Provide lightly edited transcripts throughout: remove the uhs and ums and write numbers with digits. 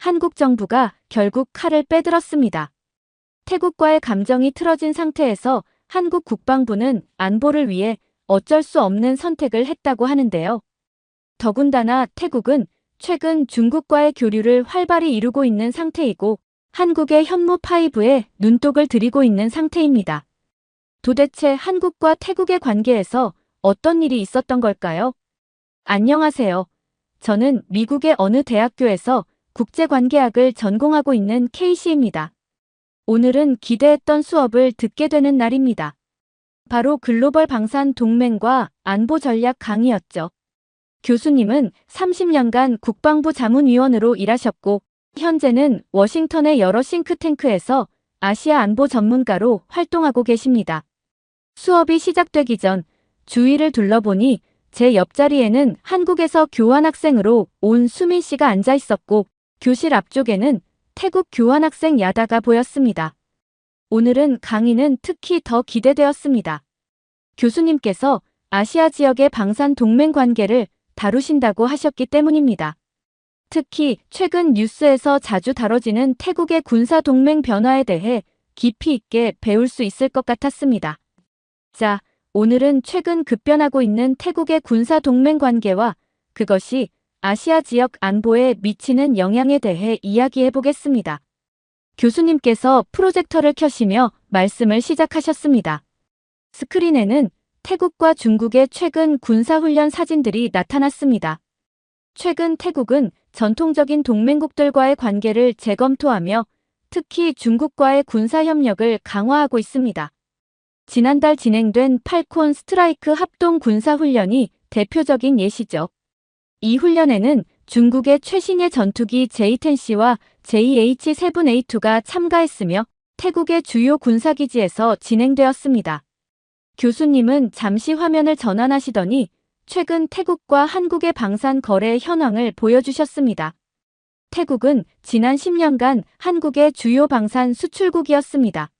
한국 정부가 결국 칼을 빼들었습니다. 태국과의 감정이 틀어진 상태에서 한국 국방부는 안보를 위해 어쩔 수 없는 선택을 했다고 하는데요. 더군다나 태국은 최근 중국과의 교류를 활발히 이루고 있는 상태이고 한국의 현무5에 눈독을 들이고 있는 상태입니다. 도대체 한국과 태국의 관계에서 어떤 일이 있었던 걸까요? 안녕하세요. 저는 미국의 어느 대학교에서 국제관계학을 전공하고 있는 K씨입니다. 오늘은 기대했던 수업을 듣게 되는 날입니다. 바로 글로벌 방산 동맹과 안보 전략 강의였죠. 교수님은 30년간 국방부 자문위원으로 일하셨고 현재는 워싱턴의 여러 싱크탱크에서 아시아 안보 전문가로 활동하고 계십니다. 수업이 시작되기 전 주위를 둘러보니 제 옆자리에는 한국에서 교환학생으로 온 수민 씨가 앉아 있었고 교실 앞쪽에는 태국 교환학생 야다가 보였습니다. 오늘은 강의는 특히 더 기대되었습니다. 교수님께서 아시아 지역의 방산 동맹 관계를 다루신다고 하셨기 때문입니다. 특히 최근 뉴스에서 자주 다뤄지는 태국의 군사 동맹 변화에 대해 깊이 있게 배울 수 있을 것 같았습니다. 자, 오늘은 최근 급변하고 있는 태국의 군사 동맹 관계와 그것이 아시아 지역 안보에 미치는 영향에 대해 이야기해 보겠습니다. 교수님께서 프로젝터를 켜시며 말씀을 시작하셨습니다. 스크린에는 태국과 중국의 최근 군사훈련 사진들이 나타났습니다. 최근 태국은 전통적인 동맹국들과의 관계를 재검토하며 특히 중국과의 군사협력을 강화하고 있습니다. 지난달 진행된 팔콘 스트라이크 합동 군사훈련이 대표적인 예시죠. 이 훈련에는 중국의 최신의 전투기 J-10C와 JH-7A2가 참가했으며 태국의 주요 군사기지에서 진행되었습니다. 교수님은 잠시 화면을 전환하시더니 최근 태국과 한국의 방산 거래 현황을 보여주셨습니다. 태국은 지난 10년간 한국의 주요 방산 수출국이었습니다.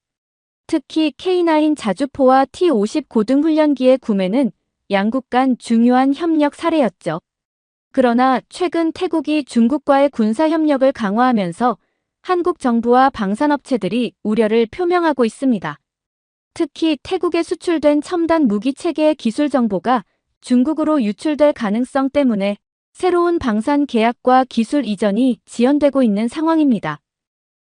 특히 K9 자주포와 T-50 고등훈련기의 구매는 양국 간 중요한 협력 사례였죠. 그러나 최근 태국이 중국과의 군사협력을 강화하면서 한국 정부와 방산업체들이 우려를 표명하고 있습니다. 특히 태국에 수출된 첨단 무기체계의 기술 정보가 중국으로 유출될 가능성 때문에 새로운 방산 계약과 기술 이전이 지연되고 있는 상황입니다.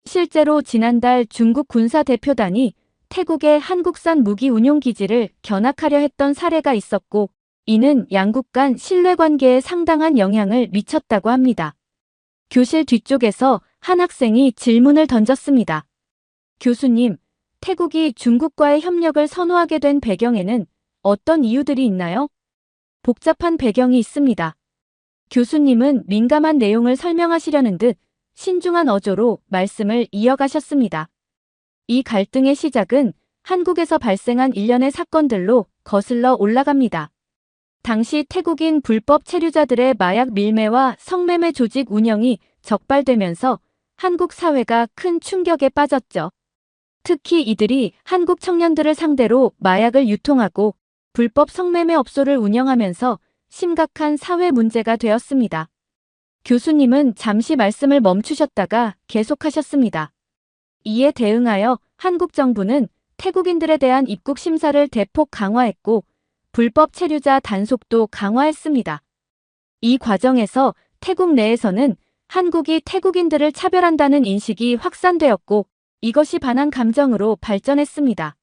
실제로 지난달 중국 군사대표단이 태국의 한국산 무기 운용 기지를 견학하려 했던 사례가 있었고 이는 양국 간 신뢰관계에 상당한 영향을 미쳤다고 합니다. 교실 뒤쪽에서 한 학생이 질문을 던졌습니다. 교수님, 태국이 중국과의 협력을 선호하게 된 배경에는 어떤 이유들이 있나요? 복잡한 배경이 있습니다. 교수님은 민감한 내용을 설명하시려는 듯 신중한 어조로 말씀을 이어가셨습니다. 이 갈등의 시작은 한국에서 발생한 일련의 사건들로 거슬러 올라갑니다. 당시 태국인 불법 체류자들의 마약 밀매와 성매매 조직 운영이 적발되면서 한국 사회가 큰 충격에 빠졌죠. 특히 이들이 한국 청년들을 상대로 마약을 유통하고 불법 성매매 업소를 운영하면서 심각한 사회 문제가 되었습니다. 교수님은 잠시 말씀을 멈추셨다가 계속하셨습니다. 이에 대응하여 한국 정부는 태국인들에 대한 입국 심사를 대폭 강화했고 불법 체류자 단속도 강화했습니다. 이 과정에서 태국 내에서는 한국이 태국인들을 차별한다는 인식이 확산되었고 이것이 반한 감정으로 발전했습니다.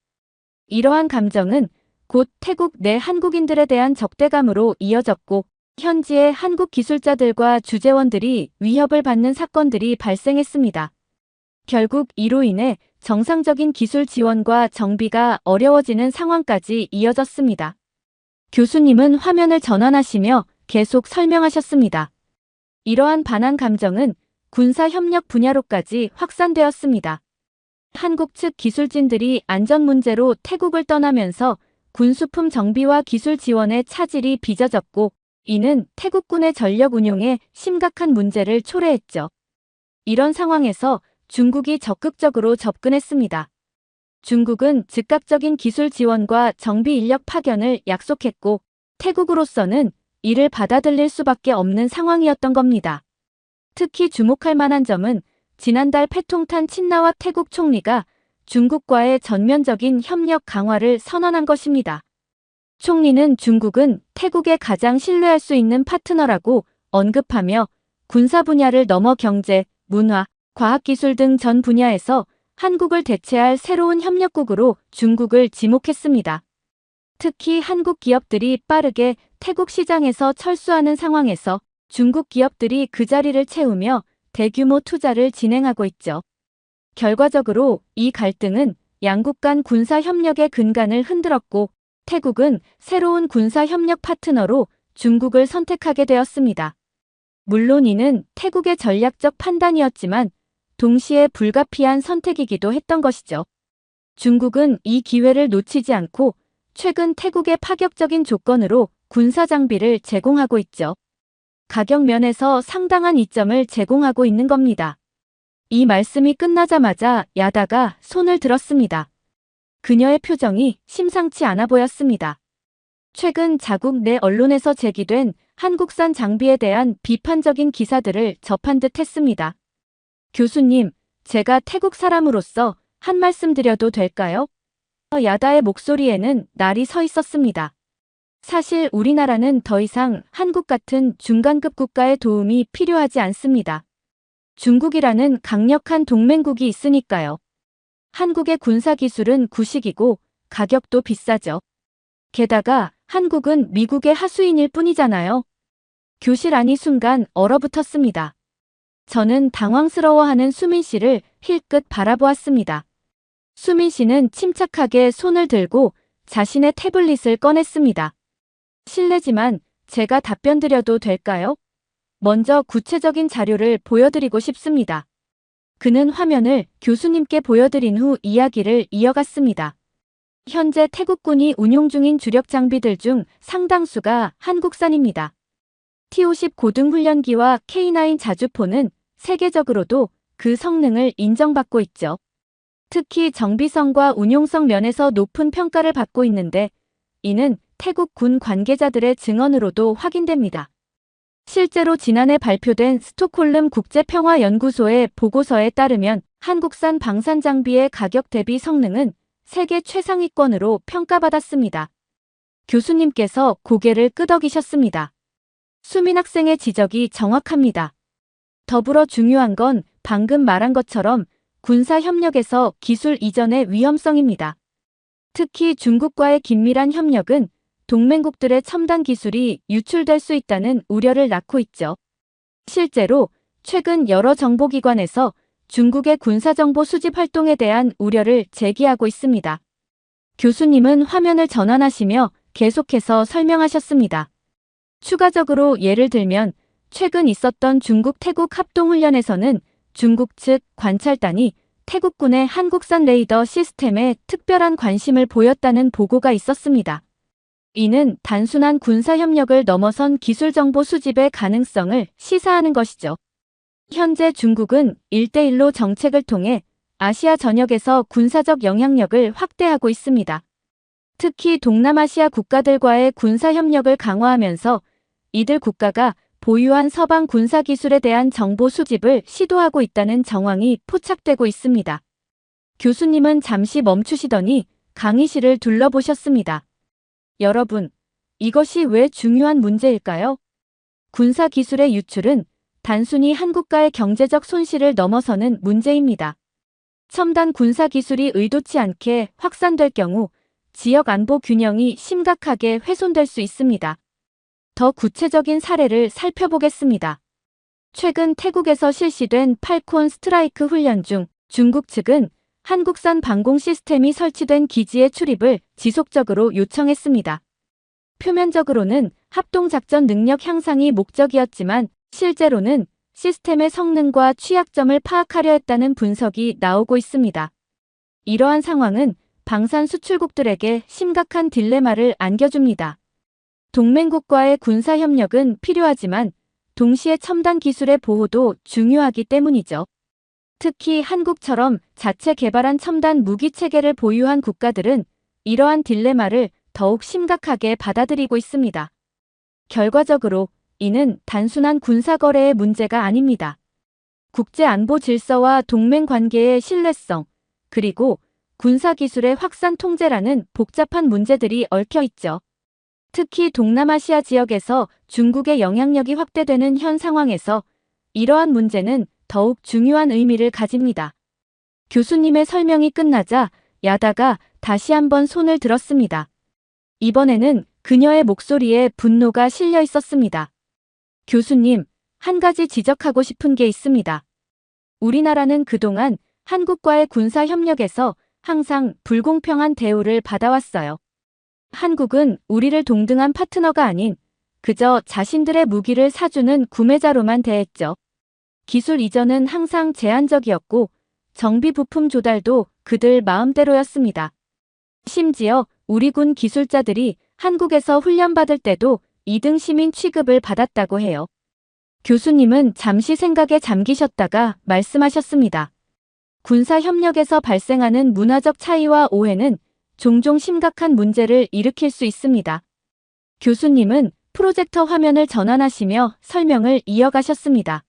이러한 감정은 곧 태국 내 한국인들에 대한 적대감으로 이어졌고 현지의 한국 기술자들과 주재원들이 위협을 받는 사건들이 발생했습니다. 결국 이로 인해 정상적인 기술 지원과 정비가 어려워지는 상황까지 이어졌습니다. 교수님은 화면을 전환하시며 계속 설명하셨습니다. 이러한 반한 감정은 군사협력 분야로까지 확산되었습니다. 한국 측 기술진들이 안전 문제로 태국을 떠나면서 군수품 정비와 기술 지원의 차질이 빚어졌고 이는 태국군의 전력 운용에 심각한 문제를 초래했죠. 이런 상황에서 중국이 적극적으로 접근했습니다. 중국은 즉각적인 기술 지원과 정비 인력 파견을 약속했고 태국으로서는 이를 받아들일 수밖에 없는 상황이었던 겁니다. 특히 주목할 만한 점은 지난달 패통탄 친나와 태국 총리가 중국과의 전면적인 협력 강화를 선언한 것입니다. 총리는 중국은 태국의 가장 신뢰할 수 있는 파트너라고 언급하며 군사 분야를 넘어 경제, 문화, 과학기술 등 전 분야에서 한국을 대체할 새로운 협력국으로 중국을 지목했습니다. 특히 한국 기업들이 빠르게 태국 시장에서 철수하는 상황에서 중국 기업들이 그 자리를 채우며 대규모 투자를 진행하고 있죠. 결과적으로 이 갈등은 양국 간 군사 협력의 근간을 흔들었고 태국은 새로운 군사 협력 파트너로 중국을 선택하게 되었습니다. 물론 이는 태국의 전략적 판단이었지만 동시에 불가피한 선택이기도 했던 것이죠. 중국은 이 기회를 놓치지 않고 최근 태국의 파격적인 조건으로 군사 장비를 제공하고 있죠. 가격 면에서 상당한 이점을 제공하고 있는 겁니다. 이 말씀이 끝나자마자 야다가 손을 들었습니다. 그녀의 표정이 심상치 않아 보였습니다. 최근 자국 내 언론에서 제기된 한국산 장비에 대한 비판적인 기사들을 접한 듯 했습니다. 교수님, 제가 태국 사람으로서 한 말씀 드려도 될까요? 야다의 목소리에는 날이 서 있었습니다. 사실 우리나라는 더 이상 한국 같은 중간급 국가의 도움이 필요하지 않습니다. 중국이라는 강력한 동맹국이 있으니까요. 한국의 군사기술은 구식이고 가격도 비싸죠. 게다가 한국은 미국의 하수인일 뿐이잖아요. 교실 안이 순간 얼어붙었습니다. 저는 당황스러워하는 수민 씨를 힐끗 바라보았습니다. 수민 씨는 침착하게 손을 들고 자신의 태블릿을 꺼냈습니다. 실례지만 제가 답변 드려도 될까요? 먼저 구체적인 자료를 보여드리고 싶습니다. 그는 화면을 교수님께 보여드린 후 이야기를 이어갔습니다. 현재 태국군이 운용 중인 주력 장비들 중 상당수가 한국산입니다. T-50 고등훈련기와 K9 자주포는 세계적으로도 그 성능을 인정받고 있죠. 특히 정비성과 운용성 면에서 높은 평가를 받고 있는데 이는 태국 군 관계자들의 증언으로도 확인됩니다. 실제로 지난해 발표된 스톡홀름 국제평화연구소의 보고서에 따르면 한국산 방산 장비의 가격 대비 성능은 세계 최상위권으로 평가받았습니다. 교수님께서 고개를 끄덕이셨습니다. 수민 학생의 지적이 정확합니다. 더불어 중요한 건 방금 말한 것처럼 군사 협력에서 기술 이전의 위험성입니다. 특히 중국과의 긴밀한 협력은 동맹국들의 첨단 기술이 유출될 수 있다는 우려를 낳고 있죠. 실제로 최근 여러 정보기관에서 중국의 군사정보 수집 활동에 대한 우려를 제기하고 있습니다. 교수님은 화면을 전환하시며 계속해서 설명하셨습니다. 추가적으로 예를 들면 최근 있었던 중국-태국 합동훈련에서는 중국 측 관찰단이 태국군의 한국산 레이더 시스템에 특별한 관심을 보였다는 보고가 있었습니다. 이는 단순한 군사협력을 넘어선 기술정보 수집의 가능성을 시사하는 것이죠. 현재 중국은 1대1로 정책을 통해 아시아 전역에서 군사적 영향력을 확대하고 있습니다. 특히 동남아시아 국가들과의 군사협력을 강화하면서 이들 국가가 보유한 서방 군사기술에 대한 정보 수집을 시도하고 있다는 정황이 포착되고 있습니다. 교수님은 잠시 멈추시더니 강의실을 둘러보셨습니다. 여러분, 이것이 왜 중요한 문제일까요? 군사기술의 유출은 단순히 한국과의 경제적 손실을 넘어서는 문제입니다. 첨단 군사기술이 의도치 않게 확산될 경우 지역 안보 균형이 심각하게 훼손될 수 있습니다. 더 구체적인 사례를 살펴보겠습니다. 최근 태국에서 실시된 팔콘 스트라이크 훈련 중 중국 측은 한국산 방공 시스템이 설치된 기지의 출입을 지속적으로 요청했습니다. 표면적으로는 합동작전 능력 향상이 목적이었지만 실제로는 시스템의 성능과 취약점을 파악하려 했다는 분석이 나오고 있습니다. 이러한 상황은 방산 수출국들에게 심각한 딜레마를 안겨줍니다. 동맹국과의 군사협력은 필요하지만 동시에 첨단 기술의 보호도 중요하기 때문이죠. 특히 한국처럼 자체 개발한 첨단 무기 체계를 보유한 국가들은 이러한 딜레마를 더욱 심각하게 받아들이고 있습니다. 결과적으로 이는 단순한 군사거래의 문제가 아닙니다. 국제 안보 질서와 동맹 관계의 신뢰성, 그리고 군사기술의 확산 통제라는 복잡한 문제들이 얽혀 있죠. 특히 동남아시아 지역에서 중국의 영향력이 확대되는 현 상황에서 이러한 문제는 더욱 중요한 의미를 가집니다. 교수님의 설명이 끝나자 야다가 다시 한번 손을 들었습니다. 이번에는 그녀의 목소리에 분노가 실려 있었습니다. 교수님, 한 가지 지적하고 싶은 게 있습니다. 우리나라는 그동안 한국과의 군사 협력에서 항상 불공평한 대우를 받아왔어요. 한국은 우리를 동등한 파트너가 아닌 그저 자신들의 무기를 사주는 구매자로만 대했죠. 기술 이전은 항상 제한적이었고 정비 부품 조달도 그들 마음대로였습니다. 심지어 우리 군 기술자들이 한국에서 훈련받을 때도 2등 시민 취급을 받았다고 해요. 교수님은 잠시 생각에 잠기셨다가 말씀하셨습니다. 군사 협력에서 발생하는 문화적 차이와 오해는 종종 심각한 문제를 일으킬 수 있습니다. 교수님은 프로젝터 화면을 전환하시며 설명을 이어가셨습니다.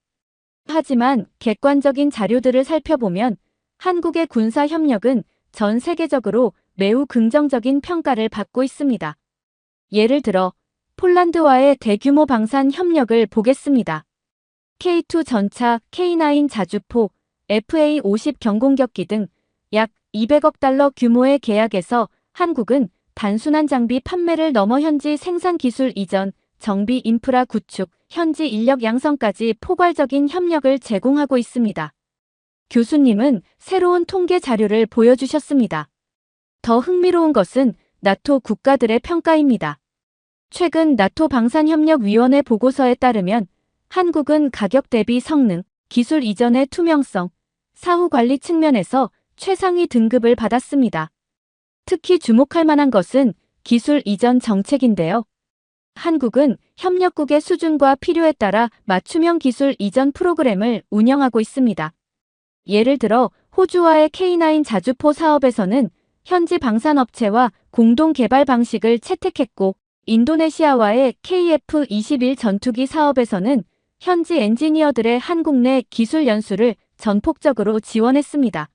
하지만 객관적인 자료들을 살펴보면 한국의 군사 협력은 전 세계적으로 매우 긍정적인 평가를 받고 있습니다. 예를 들어 폴란드와의 대규모 방산 협력을 보겠습니다. K2 전차, K9 자주포, FA-50 경공격기 등 약 200억 달러 규모의 계약에서 한국은 단순한 장비 판매를 넘어 현지 생산 기술 이전, 정비 인프라 구축, 현지 인력 양성까지 포괄적인 협력을 제공하고 있습니다. 교수님은 새로운 통계 자료를 보여주셨습니다. 더 흥미로운 것은 나토 국가들의 평가입니다. 최근 나토 방산협력위원회 보고서에 따르면 한국은 가격 대비 성능, 기술 이전의 투명성, 사후 관리 측면에서 최상위 등급을 받았습니다. 특히 주목할 만한 것은 기술 이전 정책인데요. 한국은 협력국의 수준과 필요에 따라 맞춤형 기술 이전 프로그램을 운영하고 있습니다. 예를 들어 호주와의 K9 자주포 사업에서는 현지 방산업체와 공동 개발 방식을 채택했고 인도네시아와의 KF-21 전투기 사업에서는 현지 엔지니어들의 한국 내 기술 연수를 전폭적으로 지원했습니다.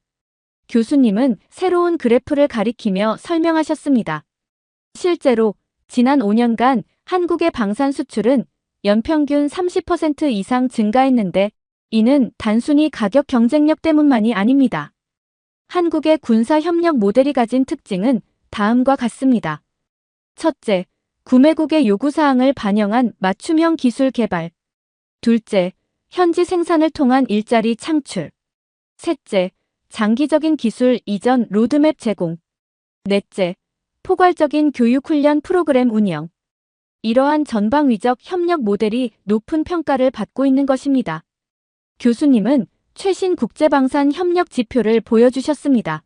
교수님은 새로운 그래프를 가리키며 설명하셨습니다. 실제로 지난 5년간 한국의 방산 수출은 연평균 30% 이상 증가했는데 이는 단순히 가격 경쟁력 때문만이 아닙니다. 한국의 군사 협력 모델이 가진 특징은 다음과 같습니다. 첫째, 구매국의 요구사항을 반영한 맞춤형 기술 개발. 둘째, 현지 생산을 통한 일자리 창출. 셋째, 장기적인 기술 이전 로드맵 제공. 넷째, 포괄적인 교육 훈련 프로그램 운영. 이러한 전방위적 협력 모델이 높은 평가를 받고 있는 것입니다. 교수님은 최신 국제방산 협력 지표를 보여주셨습니다.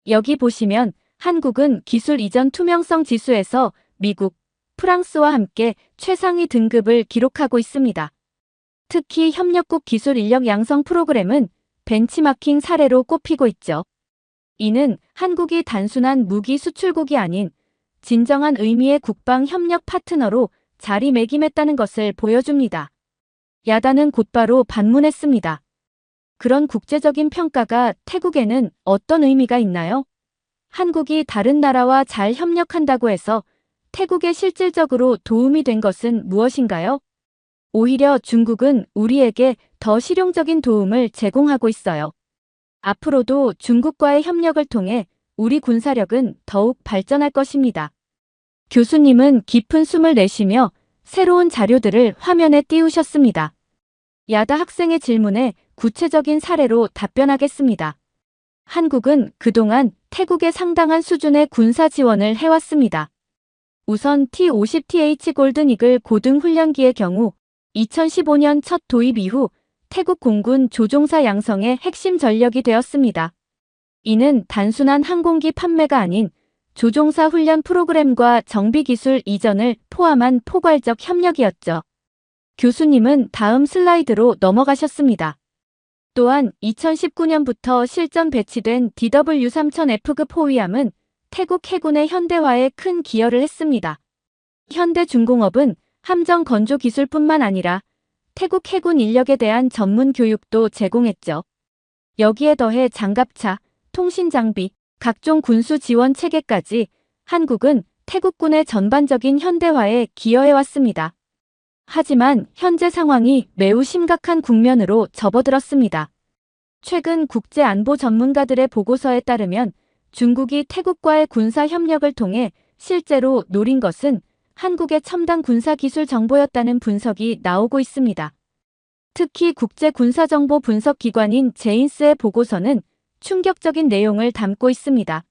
여기 보시면 한국은 기술 이전 투명성 지수에서 미국, 프랑스와 함께 최상위 등급을 기록하고 있습니다. 특히 협력국 기술 인력 양성 프로그램은 벤치마킹 사례로 꼽히고 있죠. 이는 한국이 단순한 무기 수출국이 아닌 진정한 의미의 국방 협력 파트너로 자리매김했다는 것을 보여줍니다. 야다는 곧바로 반문했습니다. 그런 국제적인 평가가 태국에는 어떤 의미가 있나요? 한국이 다른 나라와 잘 협력한다고 해서 태국에 실질적으로 도움이 된 것은 무엇인가요? 오히려 중국은 우리에게 더 실용적인 도움을 제공하고 있어요. 앞으로도 중국과의 협력을 통해 우리 군사력은 더욱 발전할 것입니다. 교수님은 깊은 숨을 내쉬며 새로운 자료들을 화면에 띄우셨습니다. 야다 학생의 질문에 구체적인 사례로 답변하겠습니다. 한국은 그동안 태국에 상당한 수준의 군사 지원을 해왔습니다. 우선 T-50TH 골든이글 고등 훈련기의 경우 2015년 첫 도입 이후 태국 공군 조종사 양성의 핵심 전력이 되었습니다. 이는 단순한 항공기 판매가 아닌 조종사 훈련 프로그램과 정비기술 이전을 포함한 포괄적 협력이었죠. 교수님은 다음 슬라이드로 넘어가셨습니다. 또한 2019년부터 실전 배치된 DW3000F급 호위함은 태국 해군의 현대화에 큰 기여를 했습니다. 현대중공업은 함정 건조 기술뿐만 아니라 태국 해군 인력에 대한 전문 교육도 제공했죠. 여기에 더해 장갑차, 통신 장비, 각종 군수 지원 체계까지 한국은 태국군의 전반적인 현대화에 기여해왔습니다. 하지만 현재 상황이 매우 심각한 국면으로 접어들었습니다. 최근 국제안보 전문가들의 보고서에 따르면 중국이 태국과의 군사 협력을 통해 실제로 노린 것은 한국의 첨단 군사기술 정보였다는 분석이 나오고 있습니다. 특히 국제군사정보 분석기관인 제인스의 보고서는 충격적인 내용을 담고 있습니다.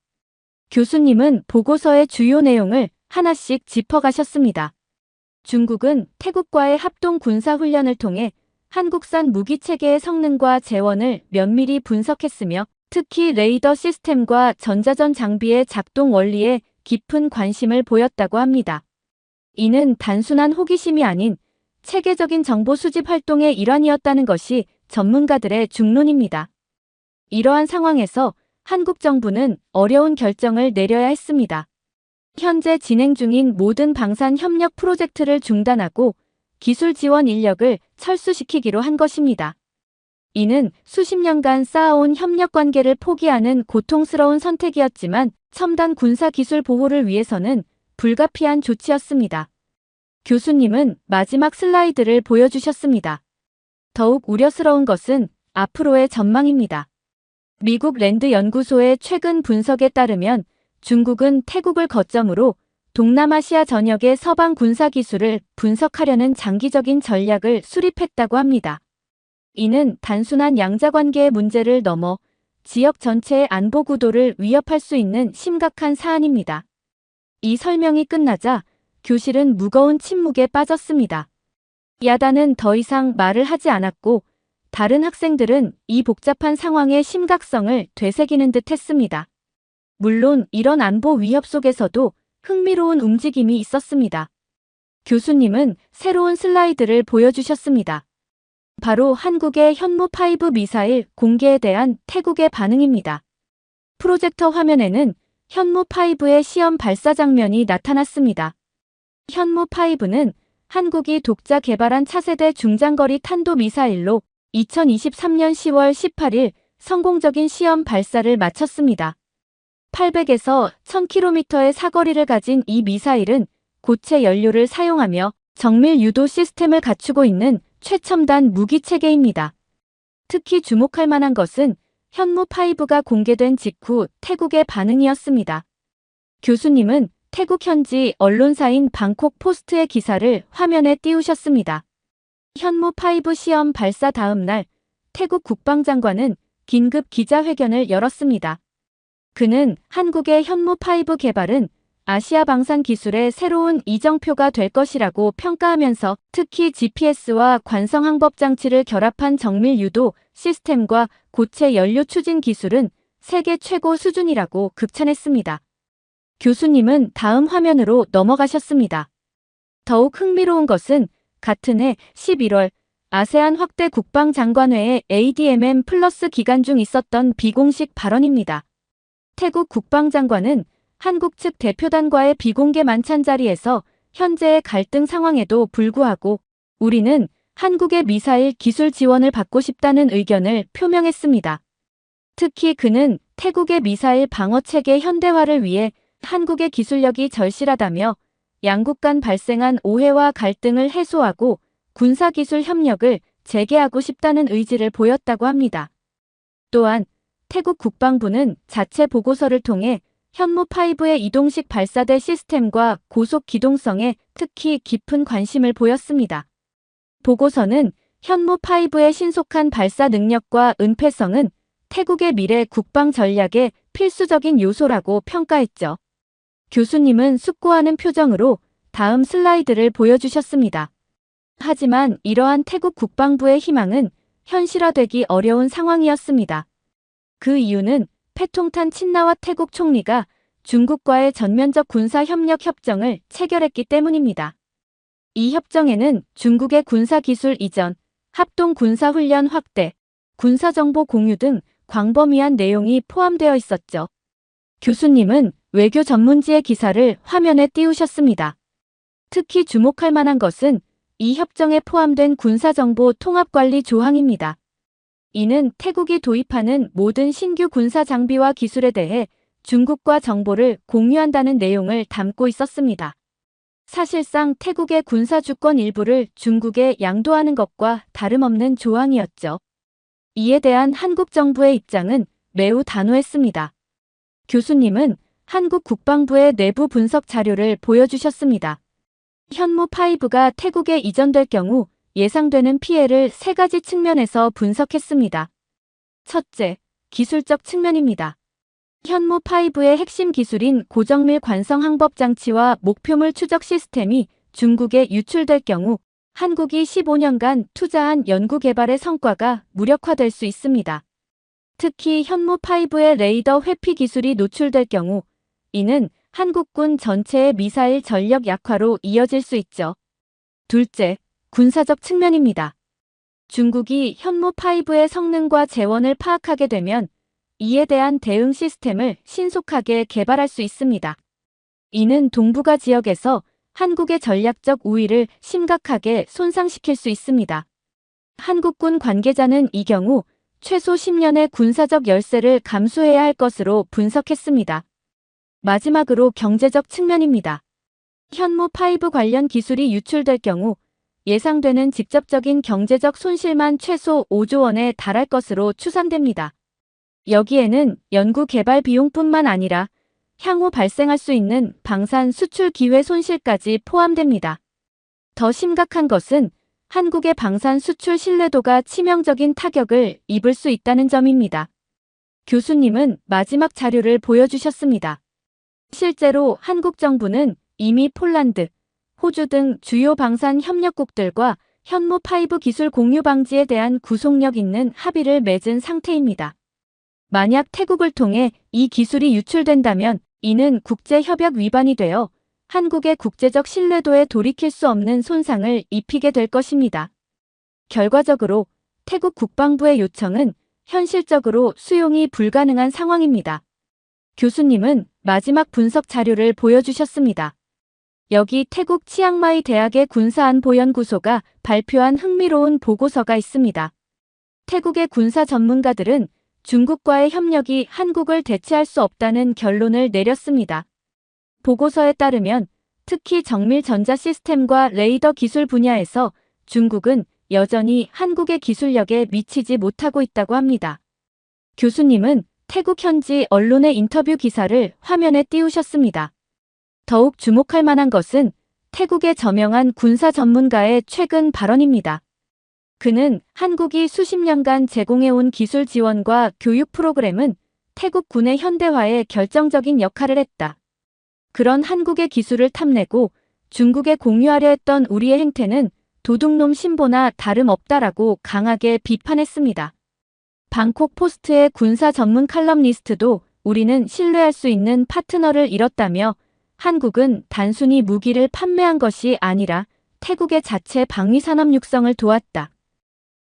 교수님은 보고서의 주요 내용을 하나씩 짚어가셨습니다. 중국은 태국과의 합동 군사훈련을 통해 한국산 무기체계의 성능과 재원을 면밀히 분석했으며 특히 레이더 시스템과 전자전 장비의 작동 원리에 깊은 관심을 보였다고 합니다. 이는 단순한 호기심이 아닌 체계적인 정보 수집 활동의 일환이었다는 것이 전문가들의 중론입니다. 이러한 상황에서 한국 정부는 어려운 결정을 내려야 했습니다. 현재 진행 중인 모든 방산 협력 프로젝트를 중단하고 기술 지원 인력을 철수시키기로 한 것입니다. 이는 수십 년간 쌓아온 협력 관계를 포기하는 고통스러운 선택이었지만 첨단 군사 기술 보호를 위해서는 불가피한 조치였습니다. 교수님은 마지막 슬라이드를 보여주셨습니다. 더욱 우려스러운 것은 앞으로의 전망입니다. 미국 랜드 연구소의 최근 분석에 따르면 중국은 태국을 거점으로 동남아시아 전역의 서방 군사 기술을 분석하려는 장기적인 전략을 수립했다고 합니다. 이는 단순한 양자관계의 문제를 넘어 지역 전체의 안보 구도를 위협할 수 있는 심각한 사안입니다. 이 설명이 끝나자 교실은 무거운 침묵에 빠졌습니다. 야단은 더 이상 말을 하지 않았고 다른 학생들은 이 복잡한 상황의 심각성을 되새기는 듯 했습니다. 물론 이런 안보 위협 속에서도 흥미로운 움직임이 있었습니다. 교수님은 새로운 슬라이드를 보여주셨습니다. 바로 한국의 현무5 미사일 공개에 대한 태국의 반응입니다. 프로젝터 화면에는 현무5의 시험 발사 장면이 나타났습니다. 현무5는 한국이 독자 개발한 차세대 중장거리 탄도미사일로 2023년 10월 18일 성공적인 시험 발사를 마쳤습니다. 800에서 1000km의 사거리를 가진 이 미사일은 고체 연료를 사용하며 정밀 유도 시스템을 갖추고 있는 최첨단 무기체계입니다. 특히 주목할 만한 것은 현무5가 공개된 직후 태국의 반응이었습니다. 교수님은 태국 현지 언론사인 방콕 포스트의 기사를 화면에 띄우셨습니다. 현무5 시험 발사 다음 날 태국 국방장관은 긴급 기자회견을 열었습니다. 그는 한국의 현무5 개발은 아시아 방산 기술의 새로운 이정표가 될 것이라고 평가하면서 특히 GPS와 관성 항법 장치를 결합한 정밀 유도 시스템과 고체 연료 추진 기술은 세계 최고 수준이라고 극찬했습니다. 교수님은 다음 화면으로 넘어가셨습니다. 더욱 흥미로운 것은 같은 해 11월 아세안 확대 국방장관회의 ADMM 플러스 기간 중 있었던 비공식 발언입니다. 태국 국방장관은 한국 측 대표단과의 비공개 만찬 자리에서 현재의 갈등 상황에도 불구하고 우리는 한국의 미사일 기술 지원을 받고 싶다는 의견을 표명했습니다. 특히 그는 태국의 미사일 방어체계 현대화를 위해 한국의 기술력이 절실하다며 양국 간 발생한 오해와 갈등을 해소하고 군사기술 협력을 재개하고 싶다는 의지를 보였다고 합니다. 또한 태국 국방부는 자체 보고서를 통해 현무5의 이동식 발사대 시스템과 고속 기동성에 특히 깊은 관심을 보였습니다. 보고서는 현무5의 신속한 발사 능력과 은폐성은 태국의 미래 국방 전략의 필수적인 요소라고 평가했죠. 교수님은 숙고하는 표정으로 다음 슬라이드를 보여주셨습니다. 하지만 이러한 태국 국방부의 희망은 현실화되기 어려운 상황이었습니다. 그 이유는 패통탄 친나와 태국 총리가 중국과의 전면적 군사협력 협정을 체결했기 때문입니다. 이 협정에는 중국의 군사기술 이전, 합동 군사훈련 확대, 군사정보 공유 등 광범위한 내용이 포함되어 있었죠. 교수님은 외교 전문지의 기사를 화면에 띄우셨습니다. 특히 주목할 만한 것은 이 협정에 포함된 군사정보 통합관리 조항입니다. 이는 태국이 도입하는 모든 신규 군사 장비와 기술에 대해 중국과 정보를 공유한다는 내용을 담고 있었습니다. 사실상 태국의 군사 주권 일부를 중국에 양도하는 것과 다름없는 조항이었죠. 이에 대한 한국 정부의 입장은 매우 단호했습니다. 교수님은 한국 국방부의 내부 분석 자료를 보여주셨습니다. 현무5가 태국에 이전될 경우 예상되는 피해를 3가지 측면에서 분석했습니다. 첫째, 기술적 측면입니다. 현무5의 핵심 기술인 고정밀 관성 항법 장치와 목표물 추적 시스템이 중국에 유출될 경우 한국이 15년간 투자한 연구개발의 성과가 무력화될 수 있습니다. 특히 현무5의 레이더 회피 기술이 노출될 경우 이는 한국군 전체의 미사일 전력 약화로 이어질 수 있죠. 둘째, 군사적 측면입니다. 중국이 현무5의 성능과 재원을 파악하게 되면 이에 대한 대응 시스템을 신속하게 개발할 수 있습니다. 이는 동북아 지역에서 한국의 전략적 우위를 심각하게 손상시킬 수 있습니다. 한국군 관계자는 이 경우 최소 10년의 군사적 열세를 감수해야 할 것으로 분석했습니다. 마지막으로 경제적 측면입니다. 현무5 관련 기술이 유출될 경우 예상되는 직접적인 경제적 손실만 최소 5조 원에 달할 것으로 추산됩니다. 여기에는 연구 개발 비용뿐만 아니라 향후 발생할 수 있는 방산 수출 기회 손실까지 포함됩니다. 더 심각한 것은 한국의 방산 수출 신뢰도가 치명적인 타격을 입을 수 있다는 점입니다. 교수님은 마지막 자료를 보여주셨습니다. 실제로 한국 정부는 이미 폴란드, 호주 등 주요 방산 협력국들과 현무5 기술 공유 방지에 대한 구속력 있는 합의를 맺은 상태입니다. 만약 태국을 통해 이 기술이 유출된다면 이는 국제협약 위반이 되어 한국의 국제적 신뢰도에 돌이킬 수 없는 손상을 입히게 될 것입니다. 결과적으로 태국 국방부의 요청은 현실적으로 수용이 불가능한 상황입니다. 교수님은 마지막 분석 자료를 보여주셨습니다. 여기 태국 치앙마이 대학의 군사안보연구소가 발표한 흥미로운 보고서가 있습니다. 태국의 군사 전문가들은 중국과의 협력이 한국을 대체할 수 없다는 결론을 내렸습니다. 보고서에 따르면 특히 정밀 전자 시스템과 레이더 기술 분야에서 중국은 여전히 한국의 기술력에 미치지 못하고 있다고 합니다. 교수님은 태국 현지 언론의 인터뷰 기사를 화면에 띄우셨습니다. 더욱 주목할 만한 것은 태국의 저명한 군사 전문가의 최근 발언입니다. 그는 한국이 수십 년간 제공해온 기술 지원과 교육 프로그램은 태국 군의 현대화에 결정적인 역할을 했다. 그런 한국의 기술을 탐내고 중국에 공유하려 했던 우리의 행태는 도둑놈 신보나 다름없다라고 강하게 비판했습니다. 방콕 포스트의 군사 전문 칼럼니스트도 우리는 신뢰할 수 있는 파트너를 잃었다며 한국은 단순히 무기를 판매한 것이 아니라 태국의 자체 방위산업 육성을 도왔다.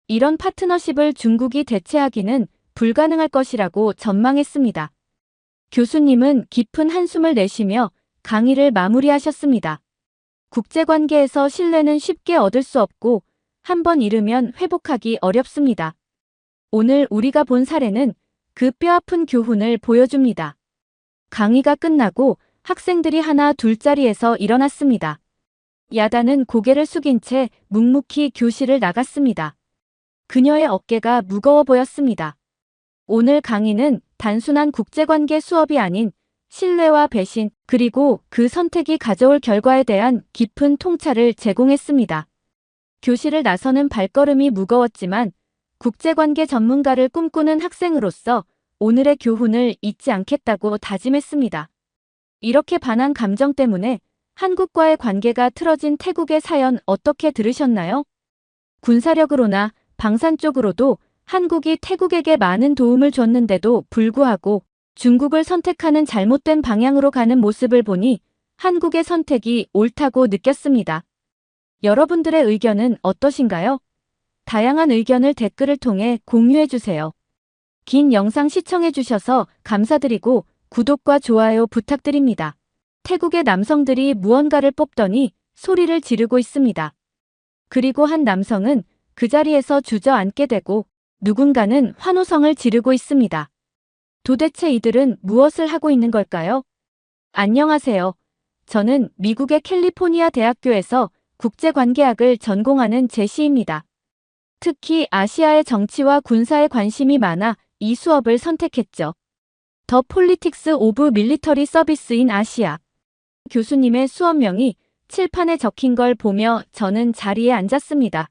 이런 파트너십을 중국이 대체하기는 불가능할 것이라고 전망했습니다. 교수님은 깊은 한숨을 내쉬며 강의를 마무리하셨습니다. 국제관계에서 신뢰는 쉽게 얻을 수 없고 한번 잃으면 회복하기 어렵습니다. 오늘 우리가 본 사례는 그 뼈아픈 교훈을 보여줍니다. 강의가 끝나고 학생들이 하나 둘자리에서 일어났습니다. 야단은 고개를 숙인 채 묵묵히 교실을 나갔습니다. 그녀의 어깨가 무거워 보였습니다. 오늘 강의는 단순한 국제관계 수업이 아닌 신뢰와 배신, 그리고 그 선택이 가져올 결과에 대한 깊은 통찰을 제공했습니다. 교실을 나서는 발걸음이 무거웠지만 국제관계 전문가를 꿈꾸는 학생으로서 오늘의 교훈을 잊지 않겠다고 다짐했습니다. 이렇게 반한 감정 때문에 한국과의 관계가 틀어진 태국의 사연 어떻게 들으셨나요? 군사력으로나 방산 쪽으로도 한국이 태국에게 많은 도움을 줬는데도 불구하고 중국을 선택하는 잘못된 방향으로 가는 모습을 보니 한국의 선택이 옳다고 느꼈습니다. 여러분들의 의견은 어떠신가요? 다양한 의견을 댓글을 통해 공유해주세요. 긴 영상 시청해주셔서 감사드리고 구독과 좋아요 부탁드립니다. 태국의 남성들이 무언가를 뽑더니 소리를 지르고 있습니다. 그리고 한 남성은 그 자리에서 주저앉게 되고 누군가는 환호성을 지르고 있습니다. 도대체 이들은 무엇을 하고 있는 걸까요? 안녕하세요. 저는 미국의 캘리포니아 대학교에서 국제관계학을 전공하는 제시입니다. 특히 아시아의 정치와 군사에 관심이 많아 이 수업을 선택했죠. 더 폴리틱스 오브 밀리터리 서비스 인 아시아. 교수님의 수업명이 칠판에 적힌 걸 보며 저는 자리에 앉았습니다.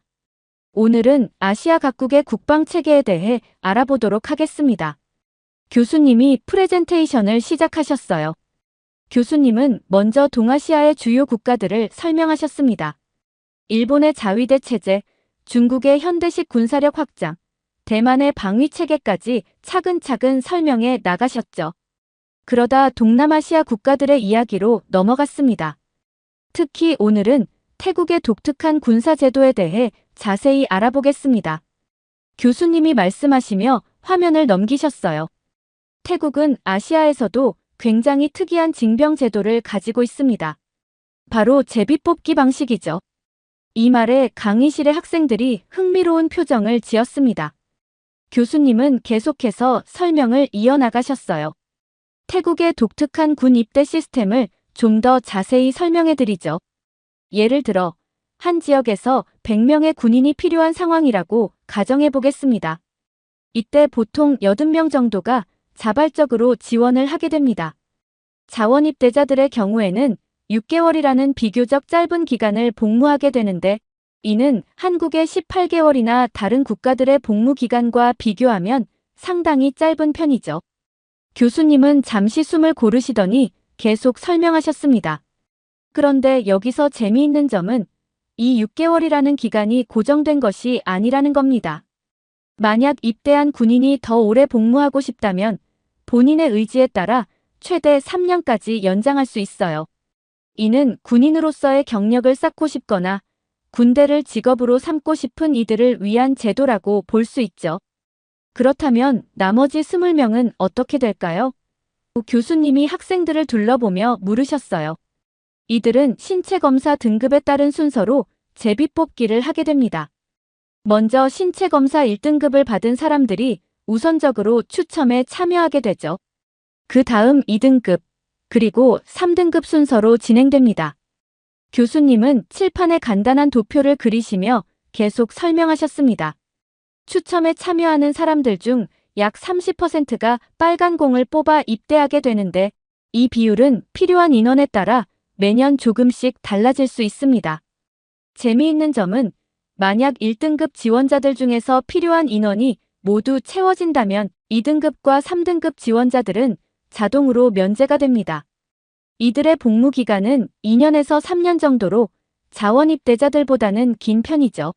오늘은 아시아 각국의 국방 체계에 대해 알아보도록 하겠습니다. 교수님이 프레젠테이션을 시작하셨어요. 교수님은 먼저 동아시아의 주요 국가들을 설명하셨습니다. 일본의 자위대 체제, 중국의 현대식 군사력 확장, 대만의 방위 체계까지 차근차근 설명해 나가셨죠. 그러다 동남아시아 국가들의 이야기로 넘어갔습니다. 특히 오늘은 태국의 독특한 군사 제도에 대해 자세히 알아보겠습니다. 교수님이 말씀하시며 화면을 넘기셨어요. 태국은 아시아에서도 굉장히 특이한 징병 제도를 가지고 있습니다. 바로 제비뽑기 방식이죠. 이 말에 강의실의 학생들이 흥미로운 표정을 지었습니다. 교수님은 계속해서 설명을 이어나가셨어요. 태국의 독특한 군 입대 시스템을 좀 더 자세히 설명해 드리죠. 예를 들어 한 지역에서 100명의 군인이 필요한 상황이라고 가정해 보겠습니다. 이때 보통 80명 정도가 자발적으로 지원을 하게 됩니다. 자원 입대자들의 경우에는 6개월이라는 비교적 짧은 기간을 복무하게 되는데 이는 한국의 18개월이나 다른 국가들의 복무 기간과 비교하면 상당히 짧은 편이죠. 교수님은 잠시 숨을 고르시더니 계속 설명하셨습니다. 그런데 여기서 재미있는 점은 이 6개월이라는 기간이 고정된 것이 아니라는 겁니다. 만약 입대한 군인이 더 오래 복무하고 싶다면 본인의 의지에 따라 최대 3년까지 연장할 수 있어요. 이는 군인으로서의 경력을 쌓고 싶거나 군대를 직업으로 삼고 싶은 이들을 위한 제도라고 볼 수 있죠. 그렇다면 나머지 20명은 어떻게 될까요? 교수님이 학생들을 둘러보며 물으셨어요. 이들은 신체 검사 등급에 따른 순서로 제비뽑기를 하게 됩니다. 먼저 신체 검사 1등급을 받은 사람들이 우선적으로 추첨에 참여하게 되죠. 그 다음 2등급, 그리고 3등급 순서로 진행됩니다. 교수님은 칠판에 간단한 도표를 그리시며 계속 설명하셨습니다. 추첨에 참여하는 사람들 중 약 30%가 빨간 공을 뽑아 입대하게 되는데 이 비율은 필요한 인원에 따라 매년 조금씩 달라질 수 있습니다. 재미있는 점은 만약 1등급 지원자들 중에서 필요한 인원이 모두 채워진다면 2등급과 3등급 지원자들은 자동으로 면제가 됩니다. 이들의 복무 기간은 2년에서 3년 정도로 자원 입대자들보다는 긴 편이죠.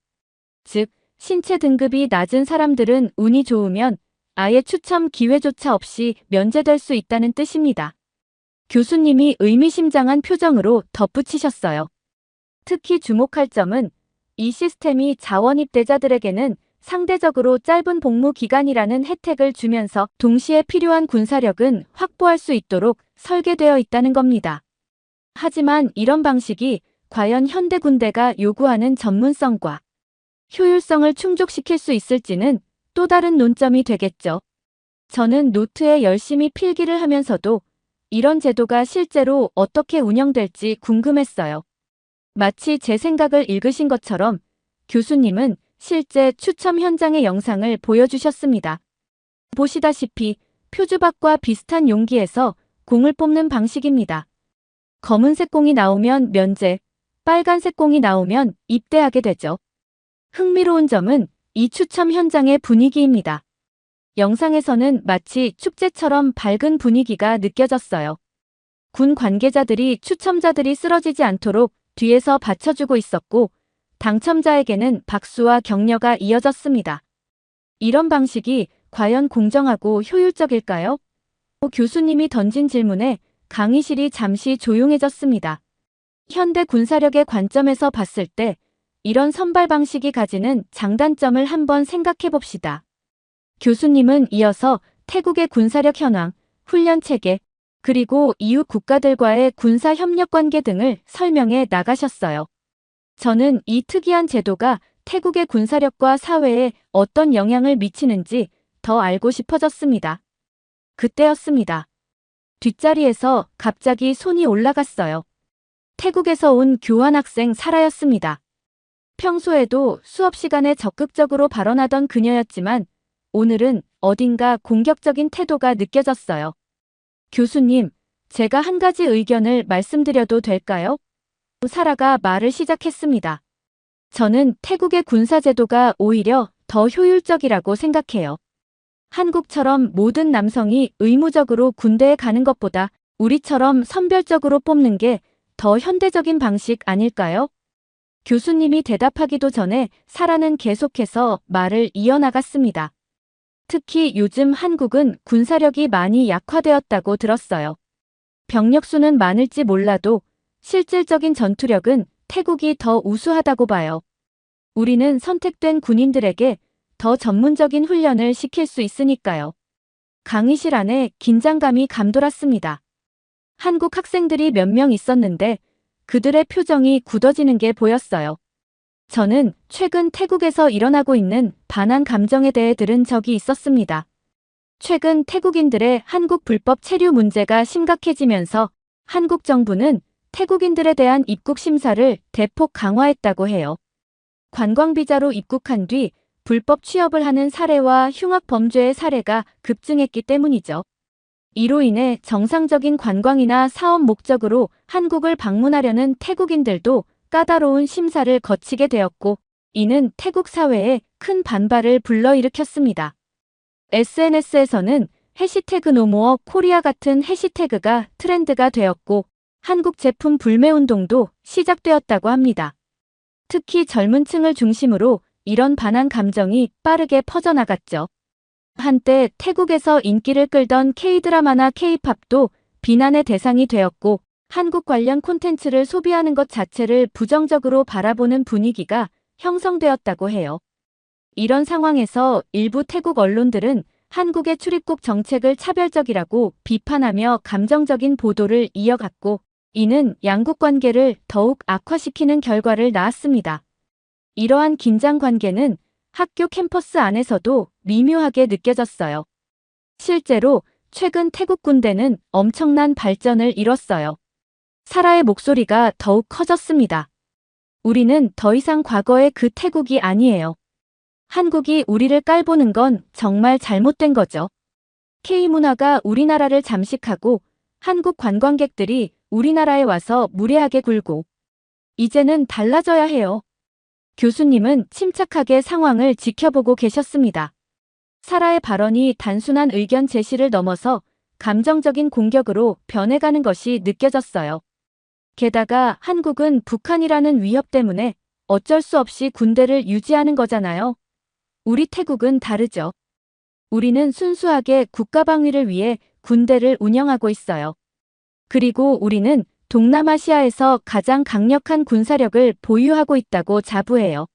즉, 신체 등급이 낮은 사람들은 운이 좋으면 아예 추첨 기회조차 없이 면제될 수 있다는 뜻입니다. 교수님이 의미심장한 표정으로 덧붙이셨어요. 특히 주목할 점은 이 시스템이 자원 입대자들에게는 상대적으로 짧은 복무 기간이라는 혜택을 주면서 동시에 필요한 군사력은 확보할 수 있도록 설계되어 있다는 겁니다. 하지만 이런 방식이 과연 현대 군대가 요구하는 전문성과 효율성을 충족시킬 수 있을지는 또 다른 논점이 되겠죠. 저는 노트에 열심히 필기를 하면서도 이런 제도가 실제로 어떻게 운영될지 궁금했어요. 마치 제 생각을 읽으신 것처럼 교수님은 실제 추첨 현장의 영상을 보여주셨습니다. 보시다시피 표주박과 비슷한 용기에서 공을 뽑는 방식입니다. 검은색 공이 나오면 면제, 빨간색 공이 나오면 입대하게 되죠. 흥미로운 점은 이 추첨 현장의 분위기입니다. 영상에서는 마치 축제처럼 밝은 분위기가 느껴졌어요. 군 관계자들이 추첨자들이 쓰러지지 않도록 뒤에서 받쳐주고 있었고 당첨자에게는 박수와 격려가 이어졌습니다. 이런 방식이 과연 공정하고 효율적일까요? 교수님이 던진 질문에 강의실이 잠시 조용해졌습니다. 현대 군사력의 관점에서 봤을 때 이런 선발 방식이 가지는 장단점을 한번 생각해 봅시다. 교수님은 이어서 태국의 군사력 현황, 훈련 체계, 그리고 이웃 국가들과의 군사 협력 관계 등을 설명해 나가셨어요. 저는 이 특이한 제도가 태국의 군사력과 사회에 어떤 영향을 미치는지 더 알고 싶어졌습니다. 그때였습니다. 뒷자리에서 갑자기 손이 올라갔어요. 태국에서 온 교환학생 사라였습니다. 평소에도 수업 시간에 적극적으로 발언하던 그녀였지만 오늘은 어딘가 공격적인 태도가 느껴졌어요. 교수님, 제가 한 가지 의견을 말씀드려도 될까요? 사라가 말을 시작했습니다. 저는 태국의 군사제도가 오히려 더 효율적이라고 생각해요. 한국처럼 모든 남성이 의무적으로 군대에 가는 것보다 우리처럼 선별적으로 뽑는 게 더 현대적인 방식 아닐까요? 교수님이 대답하기도 전에 사라는 계속해서 말을 이어나갔습니다. 특히 요즘 한국은 군사력이 많이 약화되었다고 들었어요. 병력 수는 많을지 몰라도 실질적인 전투력은 태국이 더 우수하다고 봐요. 우리는 선택된 군인들에게 더 전문적인 훈련을 시킬 수 있으니까요. 강의실 안에 긴장감이 감돌았습니다. 한국 학생들이 몇 명 있었는데 그들의 표정이 굳어지는 게 보였어요. 저는 최근 태국에서 일어나고 있는 반한 감정에 대해 들은 적이 있었습니다. 최근 태국인들의 한국 불법 체류 문제가 심각해지면서 한국 정부는 태국인들에 대한 입국 심사를 대폭 강화했다고 해요. 관광비자로 입국한 뒤 불법 취업을 하는 사례와 흉악 범죄의 사례가 급증했기 때문이죠. 이로 인해 정상적인 관광이나 사업 목적으로 한국을 방문하려는 태국인들도 까다로운 심사를 거치게 되었고, 이는 태국 사회에 큰 반발을 불러일으켰습니다. SNS에서는 해시태그 노모어 코리아 같은 해시태그가 트렌드가 되었고, 한국 제품 불매 운동도 시작되었다고 합니다. 특히 젊은 층을 중심으로 이런 반한 감정이 빠르게 퍼져나갔죠. 한때 태국에서 인기를 끌던 K-드라마나 K-팝도 비난의 대상이 되었고 한국 관련 콘텐츠를 소비하는 것 자체를 부정적으로 바라보는 분위기가 형성되었다고 해요. 이런 상황에서 일부 태국 언론들은 한국의 출입국 정책을 차별적이라고 비판하며 감정적인 보도를 이어갔고 이는 양국 관계를 더욱 악화시키는 결과를 낳았습니다. 이러한 긴장 관계는 학교 캠퍼스 안에서도 미묘하게 느껴졌어요. 실제로 최근 태국 군대는 엄청난 발전을 이뤘어요. 사라의 목소리가 더욱 커졌습니다. 우리는 더 이상 과거의 그 태국이 아니에요. 한국이 우리를 깔보는 건 정말 잘못된 거죠. K문화가 우리나라를 잠식하고 한국 관광객들이 우리나라에 와서 무례하게 굴고 이제는 달라져야 해요. 교수님은 침착하게 상황을 지켜보고 계셨습니다. 사라의 발언이 단순한 의견 제시를 넘어서 감정적인 공격으로 변해가는 것이 느껴졌어요. 게다가 한국은 북한이라는 위협 때문에 어쩔 수 없이 군대를 유지하는 거잖아요. 우리 태국은 다르죠. 우리는 순수하게 국가방위를 위해 군대를 운영하고 있어요. 그리고 우리는 동남아시아에서 가장 강력한 군사력을 보유하고 있다고 자부해요.